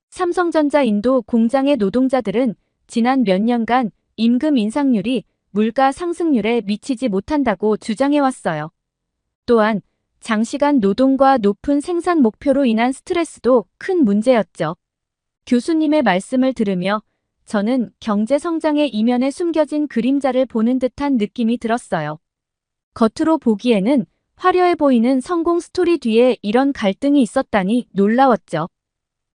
삼성전자 인도 공장의 노동자들은 지난 몇 년간 임금 인상률이 물가 상승률에 미치지 못한다고 주장해왔어요. 또한 장시간 노동과 높은 생산 목표로 인한 스트레스도 큰 문제였죠. 교수님의 말씀을 들으며 저는 경제 성장의 이면에 숨겨진 그림자를 보는 듯한 느낌이 들었어요. 겉으로 보기에는 화려해 보이는 성공 스토리 뒤에 이런 갈등이 있었다니 놀라웠죠.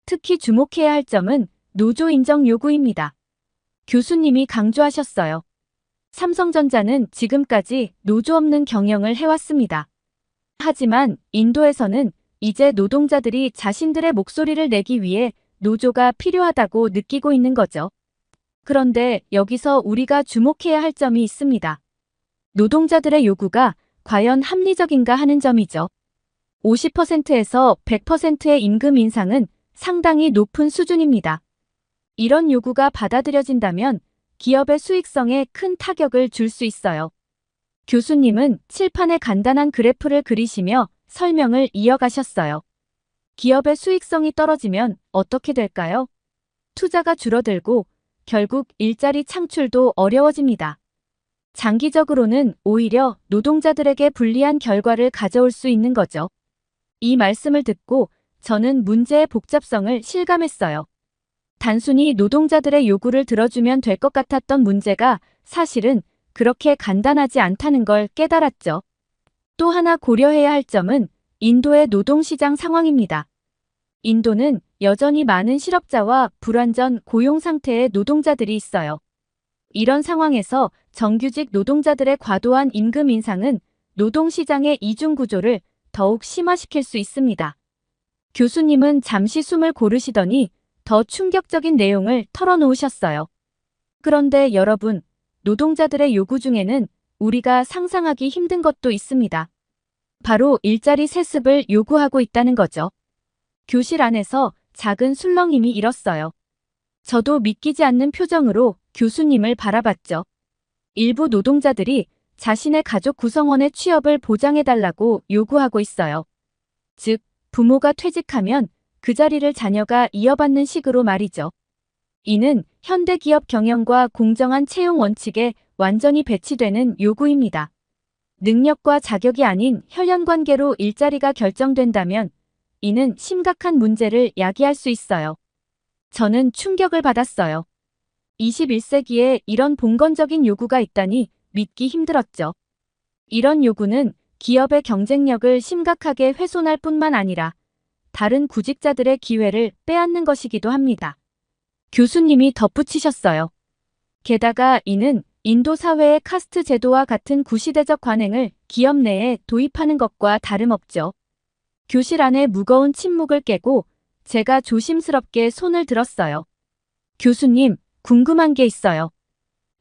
특히 주목해야 할 점은 노조 인정 요구입니다. 교수님이 강조하셨어요. 삼성전자는 지금까지 노조 없는 경영을 해왔습니다. 하지만 인도에서는 이제 노동자들이 자신들의 목소리를 내기 위해 노조가 필요하다고 느끼고 있는 거죠. 그런데 여기서 우리가 주목해야 할 점이 있습니다. 노동자들의 요구가 과연 합리적인가 하는 점이죠. 50%에서 100%의 임금 인상은 상당히 높은 수준입니다. 이런 요구가 받아들여진다면 기업의 수익성에 큰 타격을 줄 수 있어요. 교수님은 칠판에 간단한 그래프를 그리시며 설명을 이어가셨어요. 기업의 수익성이 떨어지면 어떻게 될까요? 투자가 줄어들고 결국 일자리 창출도 어려워집니다. 장기적으로는 오히려 노동자들에게 불리한 결과를 가져올 수 있는 거죠. 이 말씀을 듣고 저는 문제의 복잡성을 실감했어요. 단순히 노동자들의 요구를 들어주면 될 것 같았던 문제가 사실은 그렇게 간단하지 않다는 걸 깨달았죠. 또 하나 고려해야 할 점은 인도의 노동시장 상황입니다. 인도는 여전히 많은 실업자와 불완전 고용 상태의 노동자들이 있어요. 이런 상황에서 정규직 노동자들의 과도한 임금 인상은 노동시장의 이중 구조를 더욱 심화시킬 수 있습니다. 교수님은 잠시 숨을 고르시더니 더 충격적인 내용을 털어놓으셨어요. 그런데 여러분, 노동자들의 요구 중에는 우리가 상상하기 힘든 것도 있습니다. 바로 일자리 세습을 요구하고 있다는 거죠. 교실 안에서 작은 술렁임이 일었어요. 저도 믿기지 않는 표정으로 교수님을 바라봤죠. 일부 노동자들이 자신의 가족 구성원의 취업을 보장해달라고 요구하고 있어요. 즉, 부모가 퇴직하면 그 자리를 자녀가 이어받는 식으로 말이죠. 이는 현대기업 경영과 공정한 채용 원칙에 완전히 배치되는 요구입니다. 능력과 자격이 아닌 혈연관계로 일자리가 결정된다면 이는 심각한 문제를 야기할 수 있어요. 저는 충격을 받았어요. 21세기에 이런 봉건적인 요구가 있다니 믿기 힘들었죠. 이런 요구는 기업의 경쟁력을 심각하게 훼손할 뿐만 아니라 다른 구직자들의 기회를 빼앗는 것이기도 합니다. 교수님이 덧붙이셨어요. 게다가 이는 인도 사회의 카스트 제도와 같은 구시대적 관행을 기업 내에 도입하는 것과 다름없죠. 교실 안의 무거운 침묵을 깨고 제가 조심스럽게 손을 들었어요. 교수님, 궁금한 게 있어요.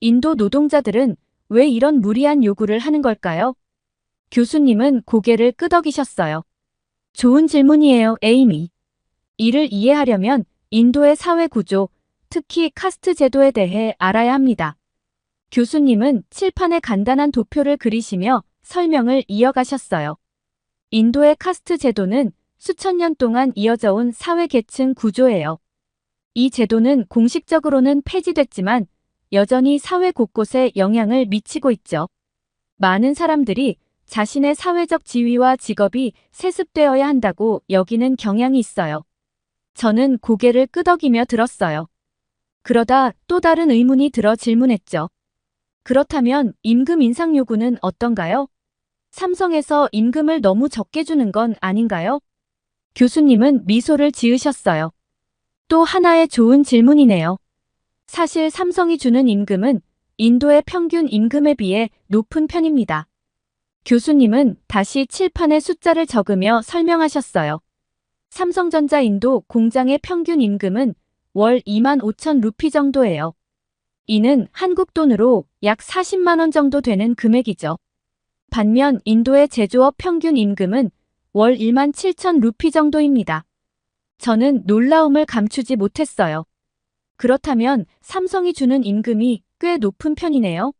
인도 노동자들은 왜 이런 무리한 요구를 하는 걸까요? 교수님은 고개를 끄덕이셨어요. 좋은 질문이에요, 에이미. 이를 이해하려면 인도의 사회 구조, 특히 카스트 제도에 대해 알아야 합니다. 교수님은 칠판에 간단한 도표를 그리시며 설명을 이어가셨어요. 인도의 카스트 제도는 수천 년 동안 이어져 온 사회계층 구조예요. 이 제도는 공식적으로는 폐지됐지만 여전히 사회 곳곳에 영향을 미치고 있죠. 많은 사람들이 자신의 사회적 지위와 직업이 세습되어야 한다고 여기는 경향이 있어요. 저는 고개를 끄덕이며 들었어요. 그러다 또 다른 의문이 들어 질문했죠. 그렇다면 임금 인상 요구는 어떤가요? 삼성에서 임금을 너무 적게 주는 건 아닌가요? 교수님은 미소를 지으셨어요. 또 하나의 좋은 질문이네요. 사실 삼성이 주는 임금은 인도의 평균 임금에 비해 높은 편입니다. 교수님은 다시 칠판에 숫자를 적으며 설명하셨어요. 삼성전자 인도 공장의 평균 임금은 월 25,000 루피 정도예요. 이는 한국 돈으로 약 40만 원 정도 되는 금액이죠. 반면 인도의 제조업 평균 임금은 월 17,000 루피 정도입니다. 저는 놀라움을 감추지 못했어요. 그렇다면 삼성이 주는 임금이 꽤 높은 편이네요.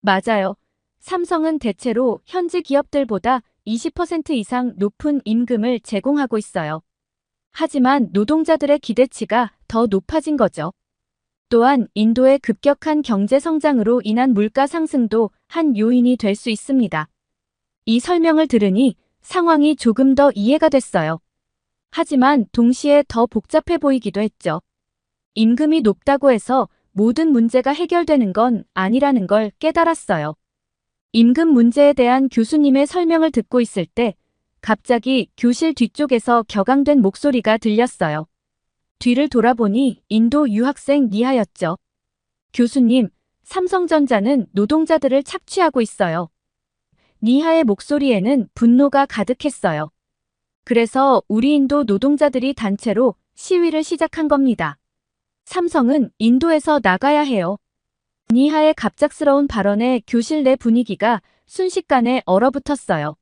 맞아요. 삼성은 대체로 현지 기업들보다 20% 이상 높은 임금을 제공하고 있어요. 하지만 노동자들의 기대치가 더 높아진 거죠. 또한 인도의 급격한 경제 성장으로 인한 물가 상승도 한 요인이 될 수 있습니다. 이 설명을 들으니 상황이 조금 더 이해가 됐어요. 하지만 동시에 더 복잡해 보이기도 했죠. 임금이 높다고 해서 모든 문제가 해결되는 건 아니라는 걸 깨달았어요. 임금 문제에 대한 교수님의 설명을 듣고 있을 때 갑자기 교실 뒤쪽에서 격앙된 목소리가 들렸어요. 뒤를 돌아보니 인도 유학생 니하였죠. 교수님, 삼성전자는 노동자들을 착취하고 있어요. 니하의 목소리에는 분노가 가득했어요. 그래서 우리 인도 노동자들이 단체로 시위를 시작한 겁니다. 삼성은 인도에서 나가야 해요. 니하의 갑작스러운 발언에 교실 내 분위기가 순식간에 얼어붙었어요.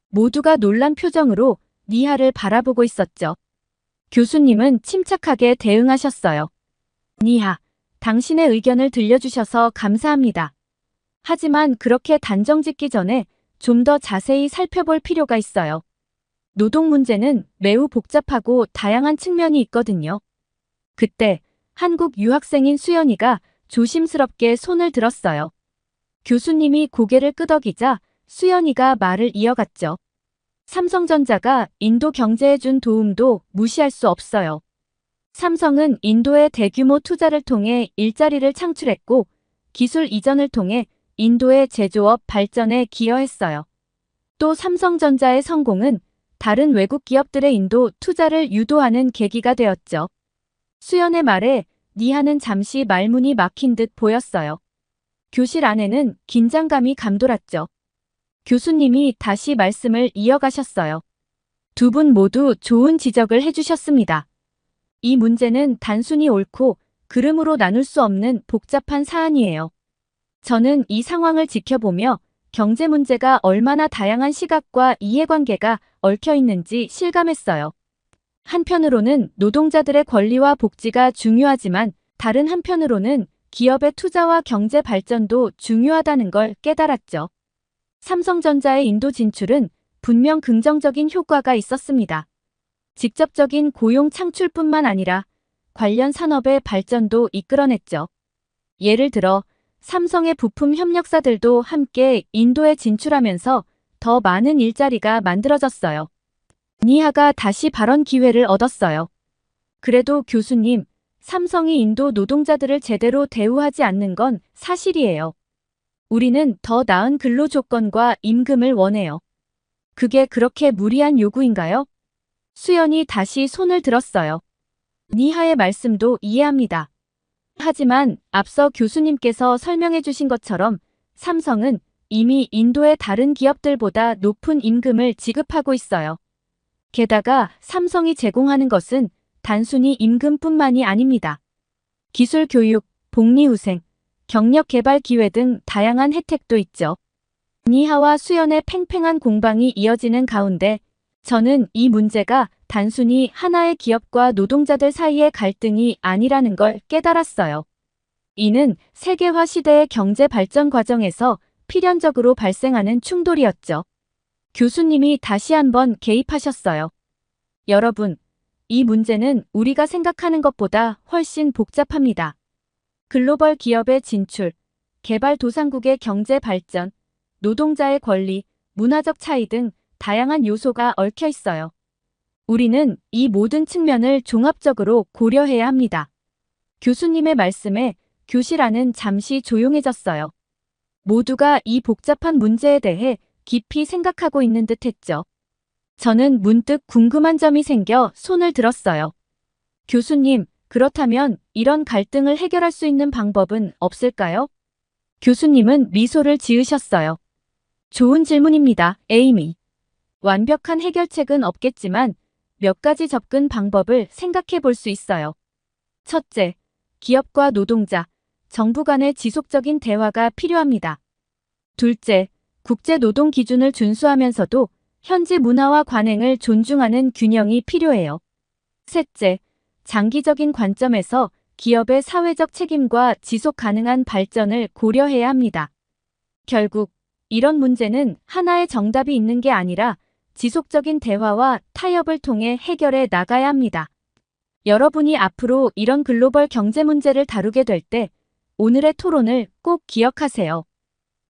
모두가 놀란 표정으로 니하를 바라보고 있었죠. 교수님은 침착하게 대응하셨어요. 니하, 당신의 의견을 들려주셔서 감사합니다. 하지만 그렇게 단정 짓기 전에 좀 더 자세히 살펴볼 필요가 있어요. 노동 문제는 매우 복잡하고 다양한 측면이 있거든요. 그때 한국 유학생인 수연이가 조심스럽게 손을 들었어요. 교수님이 고개를 끄덕이자 수연이가 말을 이어갔죠. 삼성전자가 인도 경제에 준 도움도 무시할 수 없어요. 삼성은 인도의 대규모 투자를 통해 일자리를 창출했고 기술 이전을 통해 인도의 제조업 발전에 기여했어요. 또 삼성전자의 성공은 다른 외국 기업들의 인도 투자를 유도하는 계기가 되었죠. 수연의 말에 니하는 잠시 말문이 막힌 듯 보였어요. 교실 안에는 긴장감이 감돌았죠. 교수님이 다시 말씀을 이어가셨어요. 두 분 모두 좋은 지적을 해주셨습니다. 이 문제는 단순히 옳고 그름으로 나눌 수 없는 복잡한 사안이에요. 저는 이 상황을 지켜보며 경제 문제가 얼마나 다양한 시각과 이해관계가 얽혀 있는지 실감했어요. 한편으로는 노동자들의 권리와 복지가 중요하지만 다른 한편으로는 기업의 투자와 경제 발전도 중요하다는 걸 깨달았죠. 삼성전자의 인도 진출은 분명 긍정적인 효과가 있었습니다. 직접적인 고용 창출뿐만 아니라 관련 산업의 발전도 이끌어냈죠. 예를 들어 삼성의 부품 협력사들도 함께 인도에 진출하면서 더 많은 일자리가 만들어졌어요. 니하가 다시 발언 기회를 얻었어요. 그래도 교수님, 삼성이 인도 노동자들을 제대로 대우하지 않는 건 사실이에요. 우리는 더 나은 근로 조건과 임금을 원해요. 그게 그렇게 무리한 요구인가요? 수연이 다시 손을 들었어요. 니하의 말씀도 이해합니다. 하지만 앞서 교수님께서 설명해 주신 것처럼 삼성은 이미 인도의 다른 기업들보다 높은 임금을 지급하고 있어요. 게다가 삼성이 제공하는 것은 단순히 임금뿐만이 아닙니다. 기술 교육, 복리후생, 경력 개발 기회 등 다양한 혜택도 있죠. 니하와 수연의 팽팽한 공방이 이어지는 가운데 저는 이 문제가 단순히 하나의 기업과 노동자들 사이의 갈등이 아니라는 걸 깨달았어요. 이는 세계화 시대의 경제 발전 과정에서 필연적으로 발생하는 충돌이었죠. 교수님이 다시 한번 개입하셨어요. 여러분, 이 문제는 우리가 생각하는 것보다 훨씬 복잡합니다. 글로벌 기업의 진출, 개발도상국의 경제 발전, 노동자의 권리, 문화적 차이 등 다양한 요소가 얽혀 있어요. 우리는 이 모든 측면을 종합적으로 고려해야 합니다. 교수님의 말씀에 교실 안은 잠시 조용해졌어요. 모두가 이 복잡한 문제에 대해 깊이 생각하고 있는 듯 했죠. 저는 문득 궁금한 점이 생겨 손을 들었어요. 교수님, 그렇다면 이런 갈등을 해결할 수 있는 방법은 없을까요? 교수님은 미소를 지으셨어요. 좋은 질문입니다, 에이미. 완벽한 해결책은 없겠지만 몇 가지 접근 방법을 생각해 볼 수 있어요. 첫째, 기업과 노동자, 정부 간의 지속적인 대화가 필요합니다. 둘째, 국제 노동 기준을 준수하면서도 현지 문화와 관행을 존중하는 균형이 필요해요. 셋째, 장기적인 관점에서 기업의 사회적 책임과 지속 가능한 발전을 고려해야 합니다. 결국 이런 문제는 하나의 정답이 있는 게 아니라 지속적인 대화와 타협을 통해 해결해 나가야 합니다. 여러분이 앞으로 이런 글로벌 경제 문제를 다루게 될 때 오늘의 토론을 꼭 기억하세요.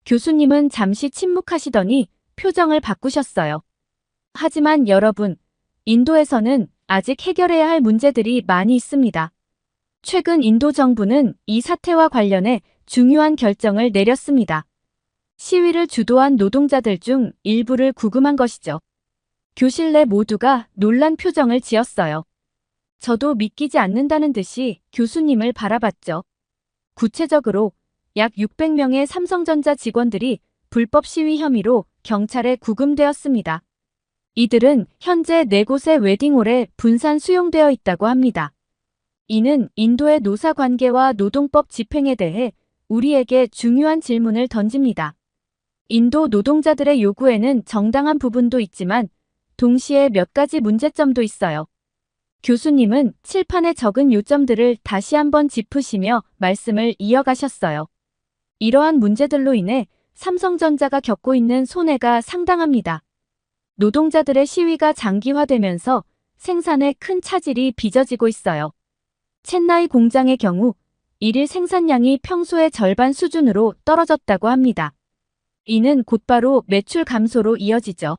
교수님은 잠시 침묵하시더니 표정을 바꾸셨어요. 하지만 여러분, 인도에서는 아직 해결해야 할 문제들이 많이 있습니다. 최근 인도 정부는 이 사태와 관련해 중요한 결정을 내렸습니다. 시위를 주도한 노동자들 중 일부를 구금한 것이죠. 교실 내 모두가 놀란 표정을 지었어요. 저도 믿기지 않는다는 듯이 교수님을 바라봤죠. 구체적으로 약 600명의 삼성전자 직원들이 불법 시위 혐의로 경찰에 구금되었습니다. 이들은 현재 4곳의 웨딩홀에 분산 수용되어 있다고 합니다. 이는 인도의 노사관계와 노동법 집행에 대해 우리에게 중요한 질문을 던집니다. 인도 노동자들의 요구에는 정당한 부분도 있지만 동시에 몇 가지 문제점도 있어요. 교수님은 칠판에 적은 요점들을 다시 한번 짚으시며 말씀을 이어가셨어요. 이러한 문제들로 인해 삼성전자가 겪고 있는 손해가 상당합니다. 노동자들의 시위가 장기화되면서 생산에 큰 차질이 빚어지고 있어요. 첸나이 공장의 경우 일일 생산량이 평소의 절반 수준으로 떨어졌다고 합니다. 이는 곧바로 매출 감소로 이어지죠.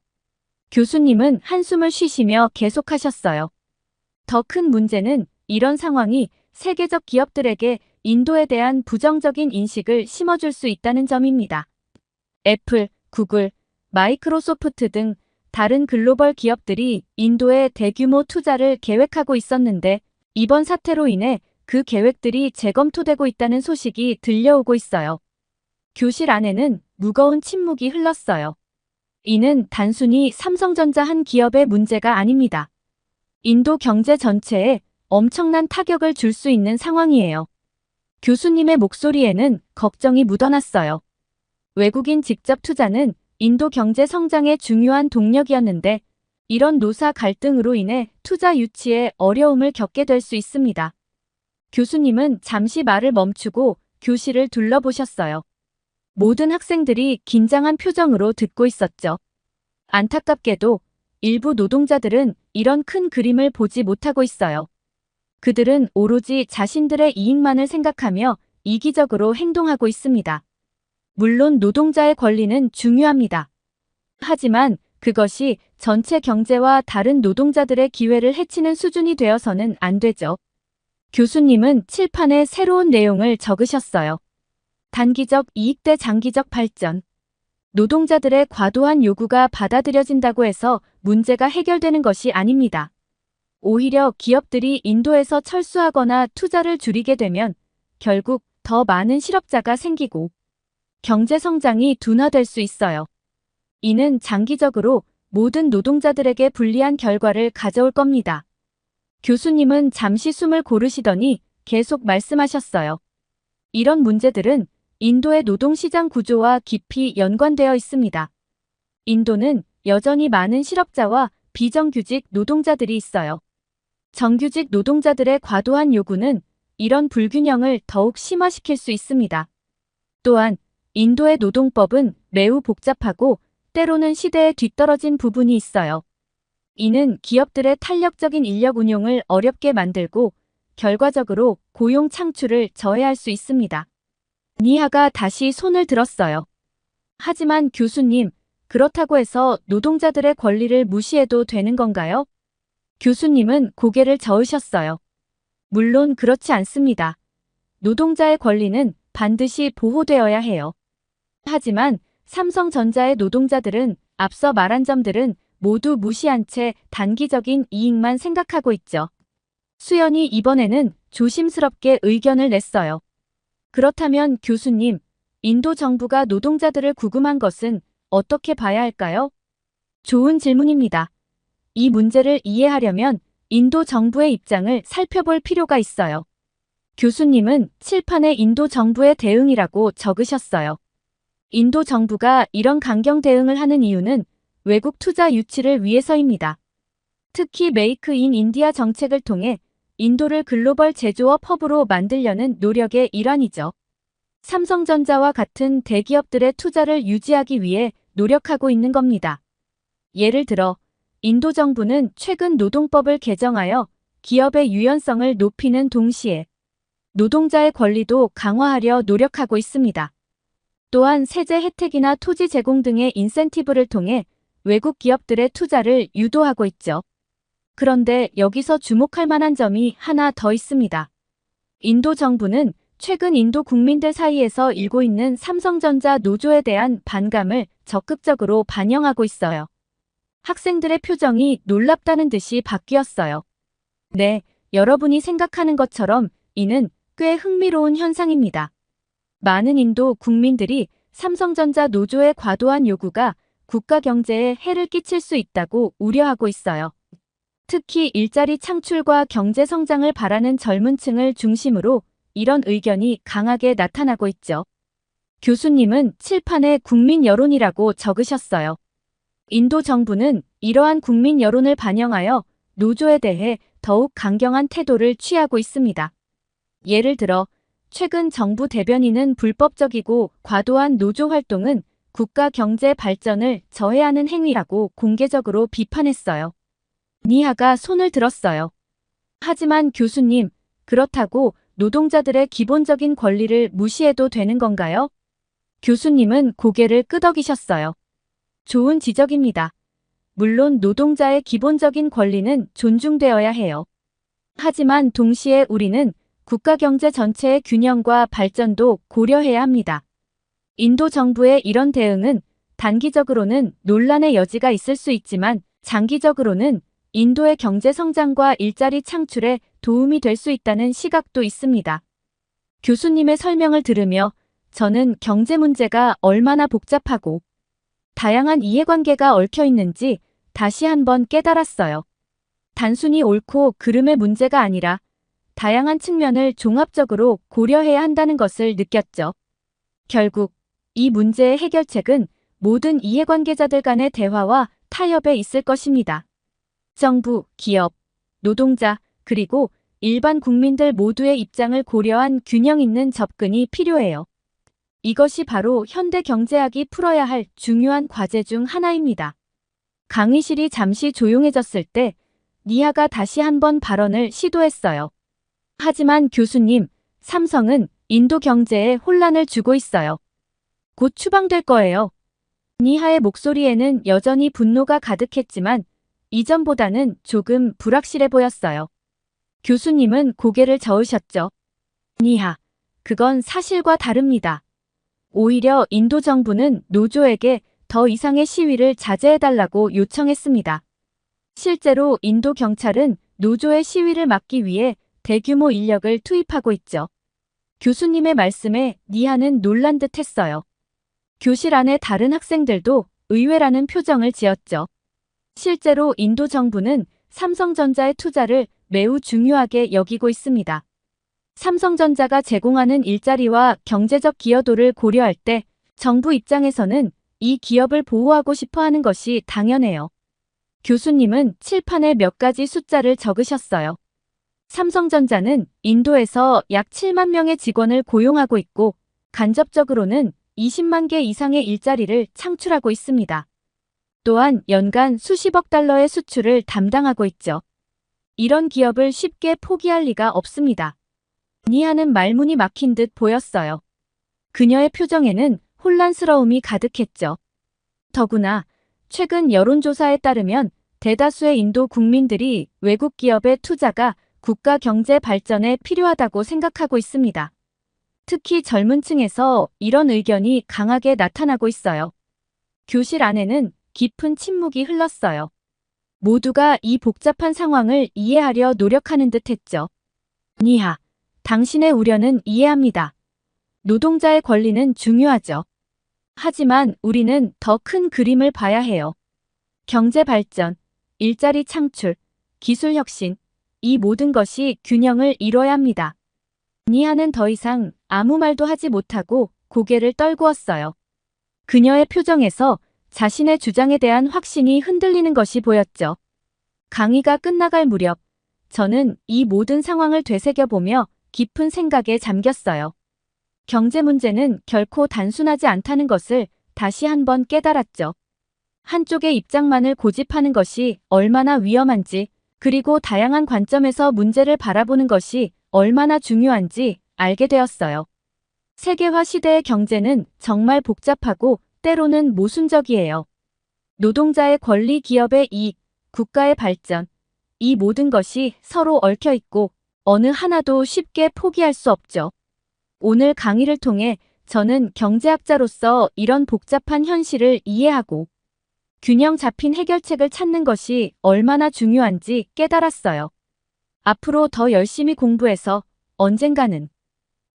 교수님은 한숨을 쉬시며 계속하셨어요. 더 큰 문제는 이런 상황이 세계적 기업들에게 인도에 대한 부정적인 인식을 심어줄 수 있다는 점입니다. 애플, 구글, 마이크로소프트 등 다른 글로벌 기업들이 인도에 대규모 투자를 계획하고 있었는데 이번 사태로 인해 그 계획들이 재검토되고 있다는 소식이 들려오고 있어요. 교실 안에는 무거운 침묵이 흘렀어요. 이는 단순히 삼성전자 한 기업의 문제가 아닙니다. 인도 경제 전체에 엄청난 타격을 줄 수 있는 상황이에요. 교수님의 목소리에는 걱정이 묻어났어요. 외국인 직접 투자는 인도 경제 성장의 중요한 동력이었는데 이런 노사 갈등으로 인해 투자 유치에 어려움을 겪게 될 수 있습니다. 교수님은 잠시 말을 멈추고 교실을 둘러보셨어요. 모든 학생들이 긴장한 표정으로 듣고 있었죠. 안타깝게도 일부 노동자들은 이런 큰 그림을 보지 못하고 있어요. 그들은 오로지 자신들의 이익만을 생각하며 이기적으로 행동하고 있습니다. 물론 노동자의 권리는 중요합니다. 하지만 그것이 전체 경제와 다른 노동자들의 기회를 해치는 수준이 되어서는 안 되죠. 교수님은 칠판에 새로운 내용을 적으셨어요. 단기적 이익 대 장기적 발전. 노동자들의 과도한 요구가 받아들여진다고 해서 문제가 해결되는 것이 아닙니다. 오히려 기업들이 인도에서 철수하거나 투자를 줄이게 되면 결국 더 많은 실업자가 생기고 경제 성장이 둔화될 수 있어요. 이는 장기적으로 모든 노동자들에게 불리한 결과를 가져올 겁니다. 교수님은 잠시 숨을 고르시더니 계속 말씀하셨어요. 이런 문제들은 인도의 노동시장 구조와 깊이 연관되어 있습니다. 인도는 여전히 많은 실업자와 비정규직 노동자들이 있어요. 정규직 노동자들의 과도한 요구는 이런 불균형을 더욱 심화시킬 수 있습니다. 또한 인도의 노동법은 매우 복잡하고 때로는 시대에 뒤떨어진 부분이 있어요. 이는 기업들의 탄력적인 인력 운용을 어렵게 만들고 결과적으로 고용 창출을 저해할 수 있습니다. 니하가 다시 손을 들었어요. 하지만 교수님, 그렇다고 해서 노동자들의 권리를 무시해도 되는 건가요? 교수님은 고개를 저으셨어요. 물론 그렇지 않습니다. 노동자의 권리는 반드시 보호되어야 해요. 하지만 삼성전자의 노동자들은 앞서 말한 점들은 모두 무시한 채 단기적인 이익만 생각하고 있죠. 수연이 이번에는 조심스럽게 의견을 냈어요. 그렇다면 교수님, 인도 정부가 노동자들을 구금한 것은 어떻게 봐야 할까요? 좋은 질문입니다. 이 문제를 이해하려면 인도 정부의 입장을 살펴볼 필요가 있어요. 교수님은 칠판에 인도 정부의 대응이라고 적으셨어요. 인도 정부가 이런 강경 대응을 하는 이유는 외국 투자 유치를 위해서입니다. 특히 메이크 인 인디아 정책을 통해 인도를 글로벌 제조업 허브로 만들려는 노력의 일환이죠. 삼성전자와 같은 대기업들의 투자를 유지하기 위해 노력하고 있는 겁니다. 예를 들어 인도 정부는 최근 노동법을 개정하여 기업의 유연성을 높이는 동시에 노동자의 권리도 강화하려 노력하고 있습니다. 또한 세제 혜택이나 토지 제공 등의 인센티브를 통해 외국 기업들의 투자를 유도하고 있죠. 그런데 여기서 주목할 만한 점이 하나 더 있습니다. 인도 정부는 최근 인도 국민들 사이에서 일고 있는 삼성전자 노조에 대한 반감을 적극적으로 반영하고 있어요. 학생들의 표정이 놀랍다는 듯이 바뀌었어요. 네, 여러분이 생각하는 것처럼 이는 꽤 흥미로운 현상입니다. 많은 인도 국민들이 삼성전자 노조의 과도한 요구가 국가 경제에 해를 끼칠 수 있다고 우려하고 있어요. 특히 일자리 창출과 경제 성장을 바라는 젊은 층을 중심으로 이런 의견이 강하게 나타나고 있죠. 교수님은 칠판에 국민 여론이라고 적으셨어요. 인도 정부는 이러한 국민 여론을 반영하여 노조에 대해 더욱 강경한 태도를 취하고 있습니다. 예를 들어 최근 정부 대변인은 불법적이고 과도한 노조 활동은 국가 경제 발전을 저해하는 행위라고 공개적으로 비판했어요. 니하가 손을 들었어요. 하지만 교수님, 그렇다고 노동자들의 기본적인 권리를 무시해도 되는 건가요? 교수님은 고개를 끄덕이셨어요. 좋은 지적입니다. 물론 노동자의 기본적인 권리는 존중되어야 해요. 하지만 동시에 우리는 국가 경제 전체의 균형과 발전도 고려해야 합니다. 인도 정부의 이런 대응은 단기적으로는 논란의 여지가 있을 수 있지만 장기적으로는 인도의 경제 성장과 일자리 창출에 도움이 될 수 있다는 시각도 있습니다. 교수님의 설명을 들으며 저는 경제 문제가 얼마나 복잡하고 다양한 이해관계가 얽혀 있는지 다시 한번 깨달았어요. 단순히 옳고 그름의 문제가 아니라 다양한 측면을 종합적으로 고려해야 한다는 것을 느꼈죠. 결국 이 문제의 해결책은 모든 이해관계자들 간의 대화와 타협에 있을 것입니다. 정부, 기업, 노동자, 그리고 일반 국민들 모두의 입장을 고려한 균형 있는 접근이 필요해요. 이것이 바로 현대 경제학이 풀어야 할 중요한 과제 중 하나입니다. 강의실이 잠시 조용해졌을 때 니하가 다시 한번 발언을 시도했어요. 하지만 교수님, 삼성은 인도 경제에 혼란을 주고 있어요. 곧 추방될 거예요. 니하의 목소리에는 여전히 분노가 가득했지만 이전보다는 조금 불확실해 보였어요. 교수님은 고개를 저으셨죠. 니하, 그건 사실과 다릅니다. 오히려 인도 정부는 노조에게 더 이상의 시위를 자제해달라고 요청했습니다. 실제로 인도 경찰은 노조의 시위를 막기 위해 대규모 인력을 투입하고 있죠. 교수님의 말씀에 니하는 놀란 듯 했어요. 교실 안의 다른 학생들도 의외라는 표정을 지었죠. 실제로 인도 정부는 삼성전자의 투자를 매우 중요하게 여기고 있습니다. 삼성전자가 제공하는 일자리와 경제적 기여도를 고려할 때 정부 입장에서는 이 기업을 보호하고 싶어 하는 것이 당연해요. 교수님은 칠판에 몇 가지 숫자를 적으셨어요. 삼성전자는 인도에서 약 7만 명의 직원을 고용하고 있고 간접적으로는 20만 개 이상의 일자리를 창출하고 있습니다. 또한 연간 수십억 달러의 수출을 담당하고 있죠. 이런 기업을 쉽게 포기할 리가 없습니다. 니하는 말문이 막힌 듯 보였어요. 그녀의 표정에는 혼란스러움이 가득했죠. 더구나 최근 여론조사에 따르면 대다수의 인도 국민들이 외국 기업의 투자가 국가 경제 발전에 필요하다고 생각하고 있습니다. 특히 젊은 층에서 이런 의견이 강하게 나타나고 있어요. 교실 안에는 깊은 침묵이 흘렀어요. 모두가 이 복잡한 상황을 이해하려 노력하는 듯 했죠. 니하, 당신의 우려는 이해합니다. 노동자의 권리는 중요하죠. 하지만 우리는 더 큰 그림을 봐야 해요. 경제 발전, 일자리 창출, 기술 혁신, 이 모든 것이 균형을 이뤄야 합니다. 니하는 더 이상 아무 말도 하지 못하고 고개를 떨구었어요. 그녀의 표정에서 자신의 주장에 대한 확신이 흔들리는 것이 보였죠. 강의가 끝나갈 무렵 저는 이 모든 상황을 되새겨보며 깊은 생각에 잠겼어요. 경제 문제는 결코 단순하지 않다는 것을 다시 한번 깨달았죠. 한쪽의 입장만을 고집하는 것이 얼마나 위험한지, 그리고 다양한 관점에서 문제를 바라보는 것이 얼마나 중요한지 알게 되었어요. 세계화 시대의 경제는 정말 복잡하고 때로는 모순적이에요. 노동자의 권리, 기업의 이익, 국가의 발전, 이 모든 것이 서로 얽혀 있고 어느 하나도 쉽게 포기할 수 없죠. 오늘 강의를 통해 저는 경제학자로서 이런 복잡한 현실을 이해하고 균형 잡힌 해결책을 찾는 것이 얼마나 중요한지 깨달았어요. 앞으로 더 열심히 공부해서 언젠가는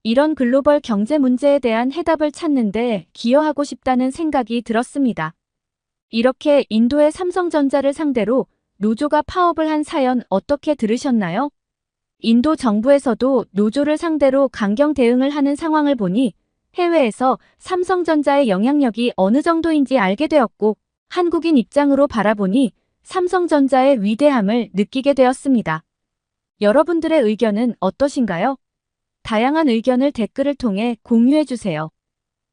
이런 글로벌 경제 문제에 대한 해답을 찾는 데 기여하고 싶다는 생각이 들었습니다. 이렇게 인도의 삼성전자를 상대로 노조가 파업을 한 사연 어떻게 들으셨나요? 인도 정부에서도 노조를 상대로 강경 대응을 하는 상황을 보니 해외에서 삼성전자의 영향력이 어느 정도인지 알게 되었고, 한국인 입장으로 바라보니 삼성전자의 위대함을 느끼게 되었습니다. 여러분들의 의견은 어떠신가요? 다양한 의견을 댓글을 통해 공유해주세요.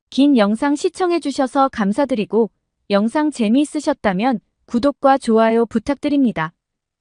긴 영상 시청해주셔서 감사드리고, 영상 재미있으셨다면 구독과 좋아요 부탁드립니다.